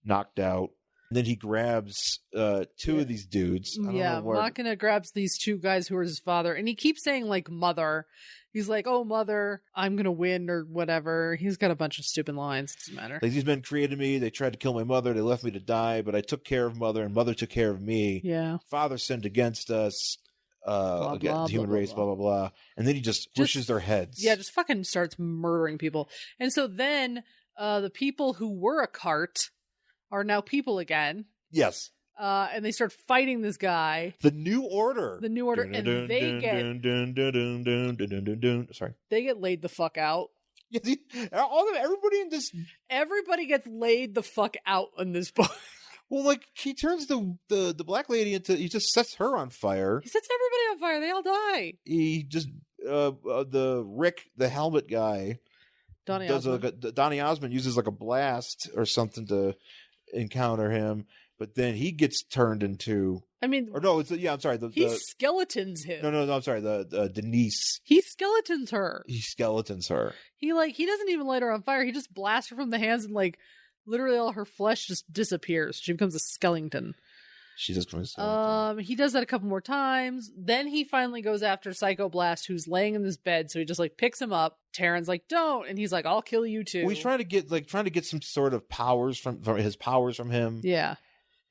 knocked out. And then he grabs two of these dudes.
Machina grabs these two guys who are his father. And he keeps saying, mother. He's like, oh, mother, I'm going to win or whatever. He's got a bunch of stupid lines. It doesn't matter.
These men created me. They tried to kill my mother. They left me to die. But I took care of mother, and mother took care of me.
Yeah.
Father sinned against us. The human race, blah, blah, blah. And then he just pushes their heads.
Yeah, just fucking starts murdering people. And so then the people who were a cart are now people again.
Yes.
And they start fighting this guy.
The New Order.
And they get laid the fuck out.
Yeah,
everybody gets laid the fuck out in this book.
Well, he turns the black lady he just sets her on fire.
He sets everybody on fire. They all die.
He just the helmet guy,
Donny Osmond
uses a blast or something to encounter him. But then he gets turned into...
I mean...
Or no, I'm sorry.
He skeletons him.
No, I'm sorry. The Denise...
He skeletons her.
He skeletons her.
He doesn't even light her on fire. He just blasts her from the hands and literally all her flesh just disappears. She becomes a skeleton.
She just becomes a skeleton.
He does that a couple more times. Then he finally goes after Psychoblast, who's laying in this bed. So he just picks him up. Terran's like, don't. And he's like, I'll kill you too.
Well, he's trying to get some sort of powers from his powers from him.
Yeah.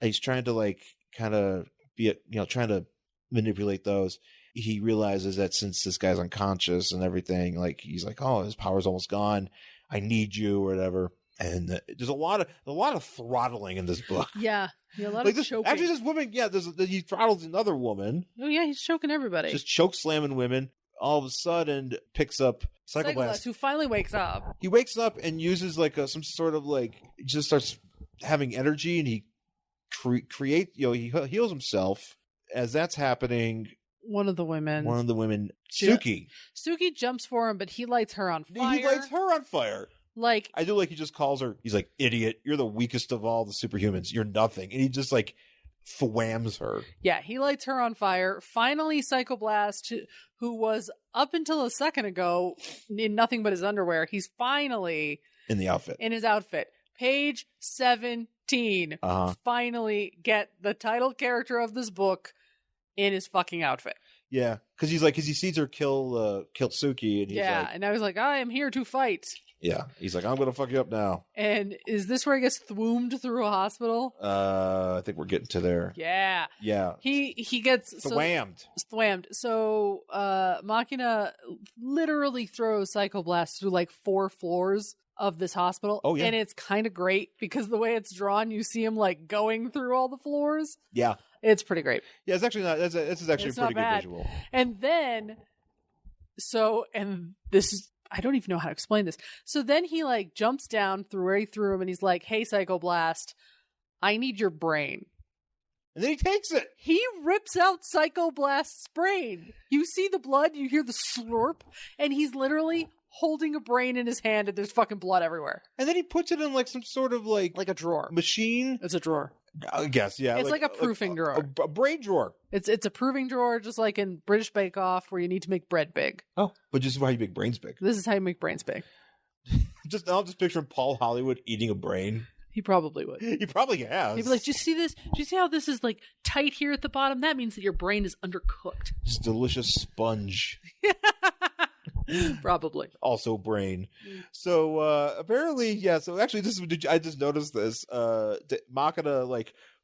He's trying to kind of be, trying to manipulate those. He realizes that since this guy's unconscious and everything, he's like, oh, his power's almost gone. I need you or whatever. And there's a lot of throttling in this book.
Yeah. A lot of choking.
Actually, this woman, he throttles another woman.
Oh yeah, he's choking everybody.
Just choke slamming women. All of a sudden, picks up Psychoblast,
who finally wakes up.
He wakes up and uses some sort of he just starts having energy, and he he heals himself. As that's happening,
one of the women,
Suki
jumps for him, but he lights her on fire.
He lights her on fire. I do he just calls her. He's like, idiot, you're the weakest of all the superhumans. You're nothing. And he just thwams her.
Yeah, he lights her on fire. Finally, Psychoblast, who was up until a second ago in nothing but his underwear, he's finally
in the outfit.
In his outfit. Page 17. Finally get the title character of this book in his fucking outfit.
Yeah, because he sees her kill Suki, and he's
and I was like, I am here to fight.
Yeah, he's like, I'm gonna fuck you up now.
And is this where he gets thwoomed through a hospital?
I think we're getting to there.
Yeah. He gets thwammed. So Machina literally throws Psychoblast through 4 floors of this hospital.
Oh yeah,
and it's kind of great because the way it's drawn, you see him going through all the floors.
Yeah,
it's pretty great.
Yeah, it's actually not. It's actually a pretty good visual.
And then, this is. I don't even know how to explain this. So then he jumps down through where he threw him, and he's like, hey, Psychoblast, I need your brain.
And then he takes it.
He rips out Psychoblast's brain. You see the blood, you hear the slurp, and he's literally holding a brain in his hand, and there's fucking blood everywhere.
And then he puts it in some sort of
like a drawer.
Machine.
It's a drawer.
I guess, yeah.
It's like a proofing drawer.
A brain drawer.
It's a proving drawer, just like in British Bake Off, where you need to make bread big.
Oh, but this is how you make brains big.
This is how you make brains big.
I'm just picturing Paul Hollywood eating a brain.
He probably would.
He probably has.
He'd be like, do you see this? Do you see how this is tight here at the bottom? That means that your brain is undercooked.
This delicious sponge.
Probably.
Also brain. So apparently, yeah. So actually, I just noticed this. Machina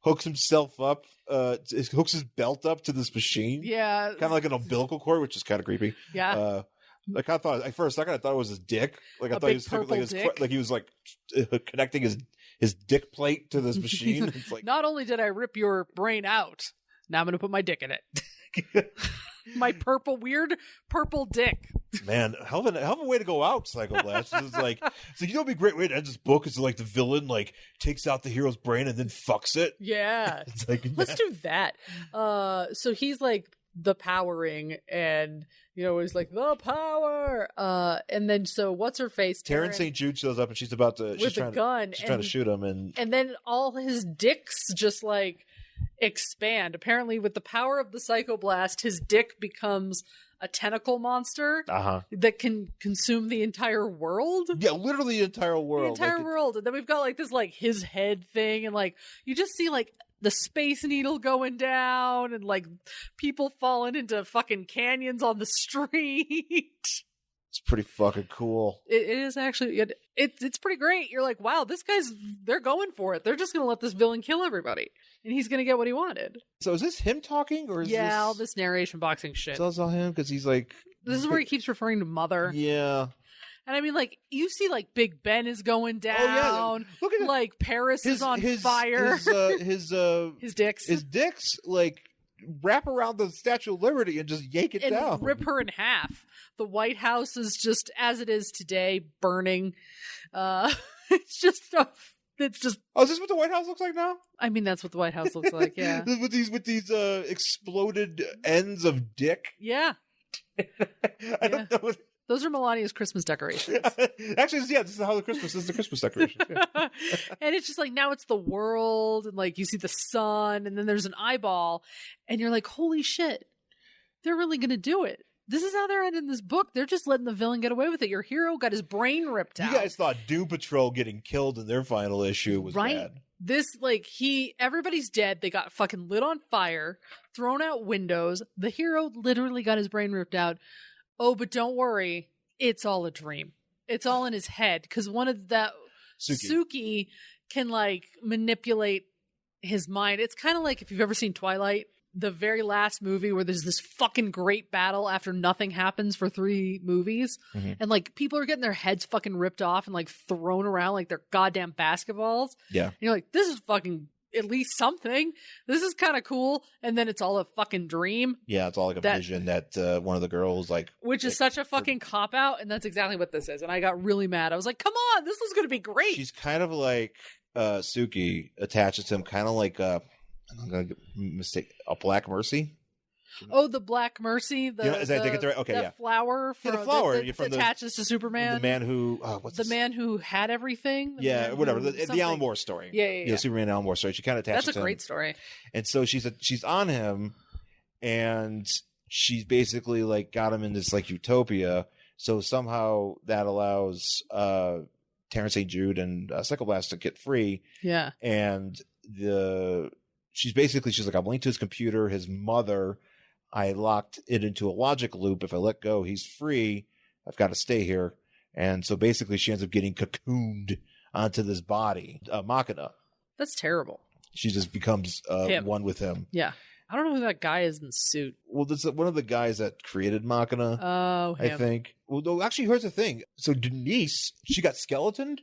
hooks himself up, hooks his belt up to this machine.
Yeah.
Kind of like an umbilical cord, which is kind of creepy.
Yeah.
I thought at first I kind of thought it was his dick. I thought he was he was connecting his dick plate to this machine. It's
not only did I rip your brain out, now I'm going to put my dick in it. My weird purple dick.
Man, hell of a way to go out, Psychoblast. It's you know, it'd be a great way to end this book is the villain takes out the hero's brain and then fucks it.
Yeah, let's do that. So he's the powering, and he's the power. And then what's her face?
Terran St. Jude shows up, and she's about to
with a gun.
She's trying to shoot him, and then
all his dicks just expand. Apparently, with the power of the Psychoblast, his dick becomes a tentacle monster that can consume the entire world.
Yeah, literally the entire world.
The entire world. And then we've got this his head thing, and you just see the Space Needle going down, and people falling into fucking canyons on the street.
It's pretty fucking cool.
It is actually. It's pretty great. You're like, wow, they're going for it. They're just going to let this villain kill everybody. And he's going to get what he wanted.
So is this him talking? Or is this...
all this narration boxing shit.
So it's all him? Because he's
This is where he keeps referring to Mother.
Yeah.
And I mean, you see, Big Ben is going down.
Oh, yeah. Look at
Paris is on fire.
His dicks. His dicks, wrap around the Statue of Liberty and just yank it down.
And rip her in half. The White House is just, as it is today, burning. It's just It's just.
Oh, is this what the White House looks like now?
I mean, that's what the White House looks like. Yeah.
with these exploded ends of dick.
Yeah.
I don't know.
Those are Melania's Christmas decorations.
Actually, yeah, this is the Christmas decoration. Yeah.
And it's just like, now it's the world, and like you see the sun, and then there's an eyeball, and you're like, holy shit, they're really going to do it. This is how they're ending this book. They're just letting the villain get away with it. Your hero got his brain ripped out.
You guys thought Doom Patrol getting killed in their final issue was bad.
This, like, everybody's dead. They got fucking lit on fire, thrown out windows. The hero literally got his brain ripped out. Oh, but don't worry. It's all a dream. It's all in his head. Because one of that, Suki can, like, manipulate his mind. It's kind of like if you've ever seen Twilight, the very last movie where there's this fucking great battle after nothing happens for 3 movies. Mm-hmm. And, like, people are getting their heads fucking ripped off and, like, thrown around like they're goddamn basketballs.
Yeah.
And you're like, this is fucking at least something. This is kind of cool. And then it's all a fucking dream.
Yeah, it's all like a vision that one of the girls, like...
Which is such a fucking cop-out, and that's exactly what this is. And I got really mad. I was like, come on, this was going to be great.
She's kind of like... Suki attaches to him kind of like... I'm going to mistake... A Black Mercy?
Oh, the Black Mercy, the flower,
from the flower
that attaches to Superman.
The man who
man who had everything.
Whatever. The Alan Moore story.
Yeah.
Superman Alan Moore story. She kind of attaches.
That's a great story.
And so she's on him, and she's basically like got him in this like utopia. So somehow that allows Terrence St. Jude and Psychoblast to get free.
Yeah.
And she's like, I'm linked to his computer. His mother, I locked it into a logic loop. If I let go, he's free. I've got to stay here. And so basically she ends up getting cocooned onto this body, Machina.
That's terrible.
She just becomes one with him.
Yeah. I don't know who that guy is in the suit.
Well, this is one of the guys that created Machina.
Oh, him.
I think. Well, no, actually, here's the thing. So Denise, she got skeletoned.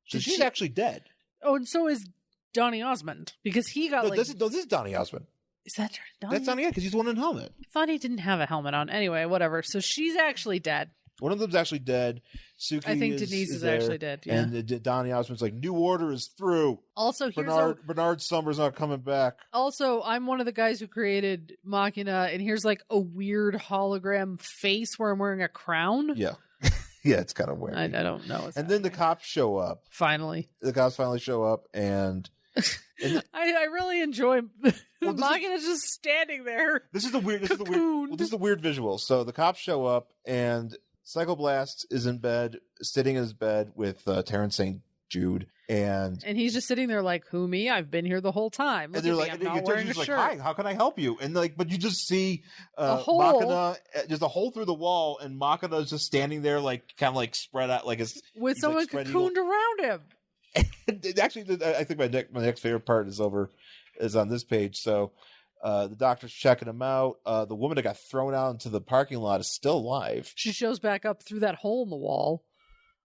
So she's actually dead.
Oh, and so is Donny Osmond, because he got
this is Donny Osmond.
Is that Donny?
That's Donny, because he's the one in the helmet.
I thought he didn't have a helmet on. Anyway, whatever. So she's actually dead.
One of them's actually dead. Suki
I think Denise is actually dead. Yeah.
And Donny Osmond's like, New Order is through.
Also,
Bernard Summers not coming back.
Also, I'm one of the guys who created Machina, and here's like a weird hologram face where I'm wearing a crown.
Yeah. Yeah, it's kind of weird.
I don't know.
And then the cops show up.
Finally.
The cops finally show up, and
I really enjoy Machina just standing there.
This is the weird visual. So the cops show up, and Psychoblast is in bed, sitting in his bed with Terrence St. Jude, and
he's just sitting there like, "Who, me? I've been here the whole time."
Look, and they're like, "I'm not wearing a shirt." Like, "Hi, how can I help you?" And like, but you just see
a hole.
Machina. There's a hole through the wall, and Machina is just standing there, like kind of like spread out, like
with someone like cocooned around him.
And actually, I think my next favorite part is on this page. So the doctor's checking him out. The woman that got thrown out into the parking lot is still alive.
She shows back up through that hole in the wall.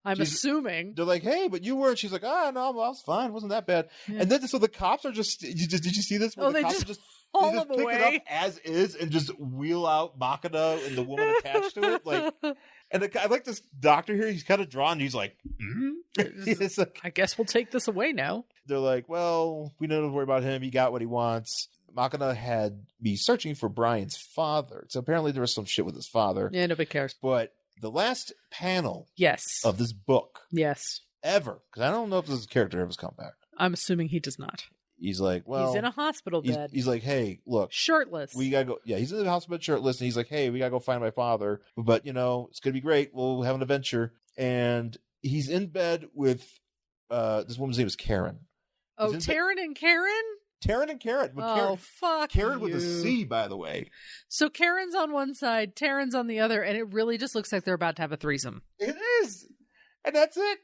I'm assuming.
They're like, "Hey, but you weren't." She's like, "No, I was fine. It wasn't that bad." Yeah. And then so the cops are just. Did you see this?
They just haul him
pick
away.
it up as is and just wheel out Machina and the woman attached to it, like. And I like this doctor here. He's kind of drawn. He's like,
He's like, I guess we'll take this away now.
They're like, well, we don't have to worry about him. He got what he wants. Machina had me searching for Brian's father. So apparently there was some shit with his father.
Yeah, nobody cares.
But the last panel
yes.
of this book
yes.
ever, because I don't know if this character ever come back.
I'm assuming he does not.
He's like, well,
he's in a hospital bed.
He's like, hey, look,
shirtless.
We gotta go. Yeah, he's in the hospital bed shirtless, and he's like, hey, we gotta go find my father. But it's gonna be great. We'll have an adventure. And he's in bed with this woman's name is Karen.
Oh, Taryn and Karen.
Taryn and Karen.
Oh, fuck
Karen with a C, by the way.
So Karen's on one side, Taryn's on the other, and it really just looks like they're about to have a threesome.
It is, and that's it.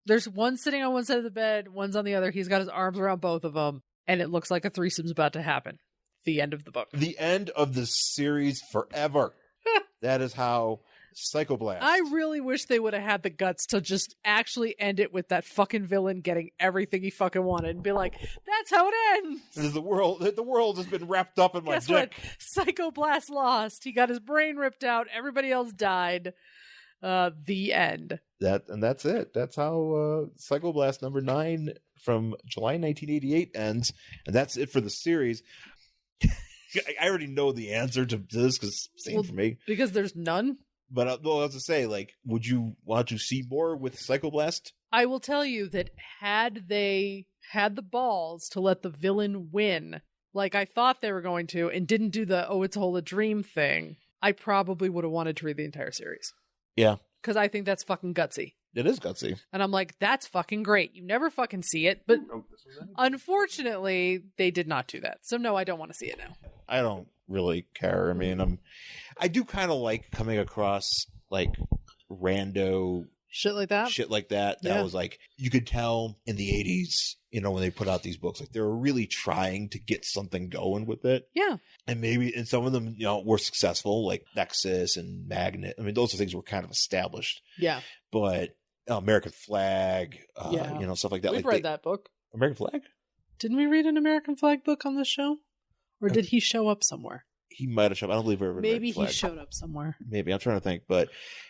There's one sitting on one side of the bed, one's on the other. He's got his arms around both of them, and it looks like a threesome's about to happen. The end of the book.
The end of the series forever. That is how Psychoblast.
I really wish they would have had the guts to just actually end it with that fucking villain getting everything he fucking wanted and be like, that's how it ends.
The world has been wrapped up in my
Guess
dick.
What? Psychoblast lost. He got his brain ripped out. Everybody else died. The end.
That's it. That's how Psychoblast number 9 from July 1988 ends, and that's it for the series. I already know the answer to this because same for me.
Because there's none.
But I was to say, like, would you want to see more with Psychoblast?
I will tell you that had they had the balls to let the villain win, like I thought they were going to, and didn't do the, oh, it's all a dream thing, I probably would have wanted to read the entire series.
Yeah.
Because I think that's fucking gutsy.
It is gutsy.
And I'm like, that's fucking great. You never fucking see it. But unfortunately, they did not do that. So no, I don't want to see it now.
I don't really care. I mean, I do kind of like coming across like rando
shit like that.
That was like, you could tell in the 80s, you know, when they put out these books, like they were really trying to get something going with it.
Yeah.
And some of them, you know, were successful, like Nexus and Magnet. I mean, those are things were kind of established.
Yeah.
But American Flag, you know, stuff like that.
We've
like
read that book.
American Flag?
Didn't we read an American Flag book on this show? Or did he show up somewhere?
He might have shown up. I don't believe ever.
Maybe he showed up somewhere.
Maybe. I'm trying to think. But,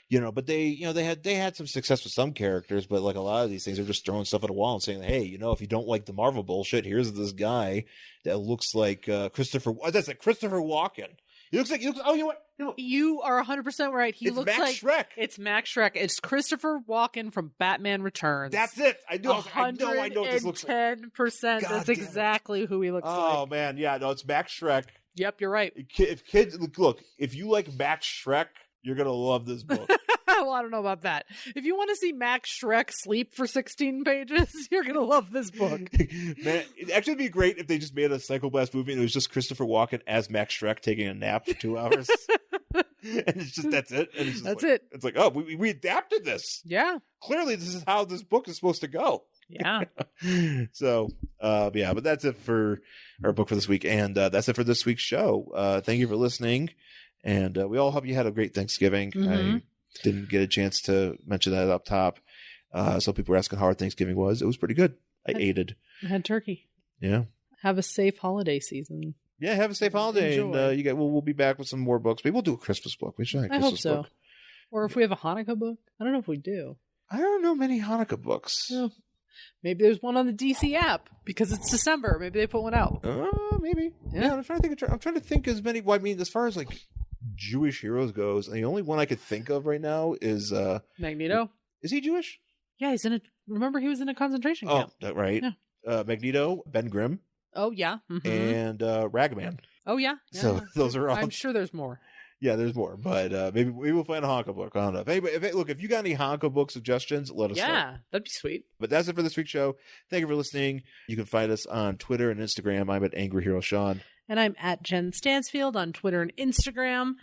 you know, they had some success with some characters, but like a lot of these things, they're just throwing stuff at a wall and saying, hey, you know, if you don't like the Marvel bullshit, here's this guy that looks like Christopher Walken. He looks, oh, you know what?
You are 100% right. He looks
Max
like
Shreck.
It's Max Shreck. It's Christopher Walken from Batman Returns.
That's it. I know what this looks like.
10%. That's exactly who he looks like.
Oh man, yeah, no, it's Max Shreck.
Yep, you're right.
If kids look, if you like Max Shreck, you're gonna love this book.
Well, I don't know about that. If you want to see Max Shreck sleep for 16 pages, you're gonna love this book.
Man, it'd actually be great if they just made a Psychoblast movie and it was just Christopher Walken as Max Shreck taking a nap for 2 hours. And it's just that's it. And it's just
it.
It's like, oh, we adapted this.
Yeah.
Clearly, this is how this book is supposed to go.
Yeah.
So, yeah, but that's it for our book for this week, and that's it for this week's show. Thank you for listening, and we all hope you had a great Thanksgiving.
Mm-hmm.
I didn't get a chance to mention that up top. So people were asking how our Thanksgiving was. It was pretty good. I had
turkey.
Yeah.
Have a safe holiday season.
Yeah, have a safe holiday,
Enjoy.
and we'll be back with some more books. Maybe we'll do a Christmas book. We should have a Christmas
hope so.
book.
Or if we have a Hanukkah book. I don't know if we do.
I don't know many Hanukkah books.
No. Maybe there's one on the DC app because it's December. Maybe they put one out.
Maybe. Yeah, I'm trying to think as many. Well, I mean, as far as like Jewish heroes goes, the only one I could think of right now is
Magneto.
Is he Jewish?
Yeah, remember he was in a concentration camp.
Oh, right.
Yeah.
Magneto, Ben Grimm.
Oh yeah. Mm-hmm.
And Ragman.
Oh yeah.
So those are all.
I'm sure there's more.
Yeah, there's more, but maybe we will find a Hanukkah book. I don't know. If you got any Hanukkah book suggestions, let us know.
Yeah, that'd be sweet.
But that's it for this week's show. Thank you for listening. You can find us on Twitter and Instagram. I'm at Angry Hero Sean.
And I'm at Jen Stansfield on Twitter and Instagram.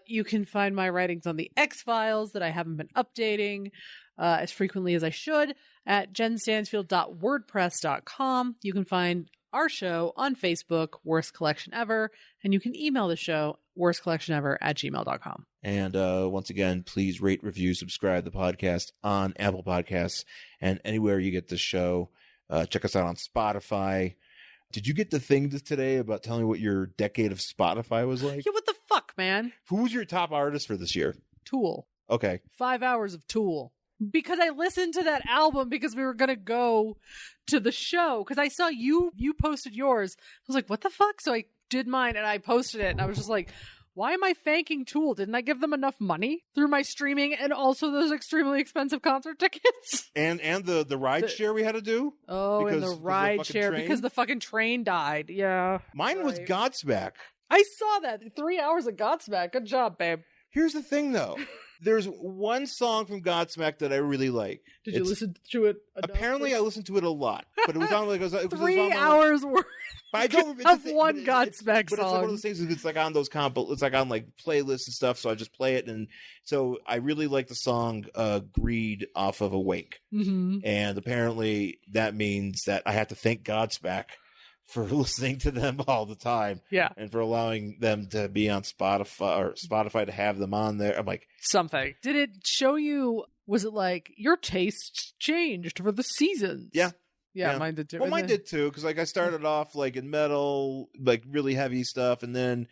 You can find my writings on the X-Files that I haven't been updating as frequently as I should at jenstansfield.wordpress.com. You can find our show on Facebook, Worst Collection Ever, and you can email the show, worstcollectionever@gmail.com.
And once again, please rate, review, subscribe to the podcast on Apple Podcasts and anywhere you get the show. Check us out on Spotify. Did you get the thing today about telling me what your decade of Spotify was like?
Yeah, what the fuck, man?
Who was your top artist for this year?
Tool.
Okay.
5 hours of Tool. Because I listened to that album because we were going to go to the show. Because I saw you posted yours. I was like, what the fuck? So I did mine and I posted it. And I was just like, why am I thanking Tool? Didn't I give them enough money through my streaming and also those extremely expensive concert tickets?
And the ride share we had to do?
Oh, and the ride share because the fucking train died. Yeah.
Mine was Godsmack.
I saw that. 3 hours of Godsmack. Good job, babe.
Here's the thing, though. There's one song from Godsmack that I really like.
Did you listen to it enough?
Apparently, I listened to it a lot. But it was on like... It was
3 hours worth
I don't
of one Godsmack song.
But it's like one of those things, it's like on those it's like on like playlists and stuff, so I just play it. And so I really like the song Greed off of Awake.
Mm-hmm.
And apparently that means that I have to thank Godsmack for listening to them all the time.
Yeah.
And for allowing them to be on Spotify or Spotify to have them on there. I'm like...
Something. Did it show you, was it like, your tastes changed for the seasons?
Yeah.
Yeah, mine did too.
Well, mine did too, because like I started off like in metal, like really heavy stuff, and then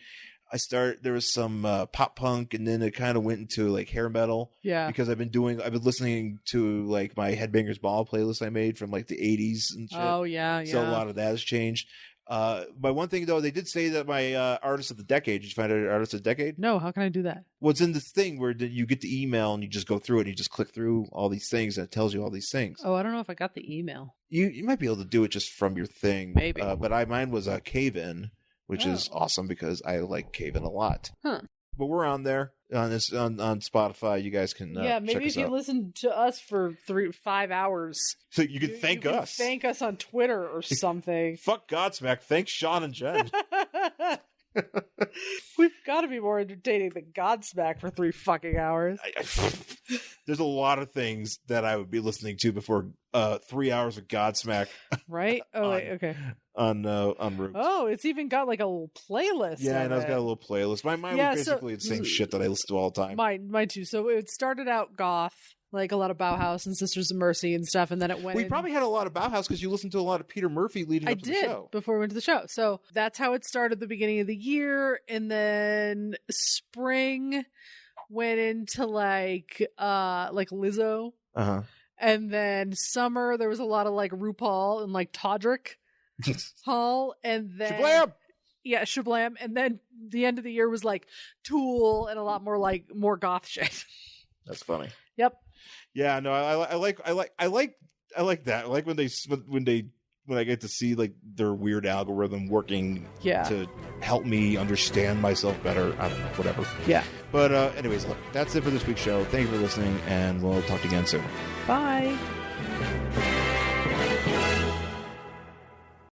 there was some pop punk, and then it kind of went into like hair metal.
Yeah.
Because I've been listening to like my Headbangers Ball playlist I made from like the 80s and shit.
Oh, yeah.
So a lot of that has changed. My one thing though, they did say that my artist of the decade. Did you find out your artist of the decade?
No, how can I do that?
Well, it's in this thing where you get the email and you just go through it. And you just click through all these things and it tells you all these things.
Oh, I don't know if I got the email.
You might be able to do it just from your thing.
Maybe.
But mine was a Cave-In, which is awesome because I like Cave-In a lot.
Huh.
But we're on there on Spotify. You guys can
maybe
check us
if you
out.
listen to us for 5 hours,
So you can thank us.
Thank us on Twitter or something.
Fuck Godsmack. Thanks Sean and Jen.
We've got to be more entertaining than Godsmack for 3 fucking hours.
There's a lot of things that I would be listening to before 3 hours of Godsmack.
Right? Oh, wait, okay.
On Roots.
Oh, it's even got like a little playlist.
Yeah, I know it's got a little playlist. Mine was basically the same shit that I listen to all the time.
Mine too. So it started out goth, like a lot of Bauhaus and Sisters of Mercy and stuff, and then it went.
We probably had a lot of Bauhaus because you listened to a lot of Peter Murphy leading up to the show.
Before we went to the show. So that's how it started at the beginning of the year, and then spring went into like Lizzo.
Uh-huh.
And then summer there was a lot of like RuPaul and like Todrick Hall, and then
Shablam!
Yeah, Shablam, and then the end of the year was like Tool and a lot more goth shit.
That's funny.
Yep.
Yeah, no, I like that. I like when I get to see like their weird algorithm working to help me understand myself better. I don't know, whatever.
Yeah.
But anyways, look, that's it for this week's show. Thank you for listening, and we'll talk to you again soon.
Bye.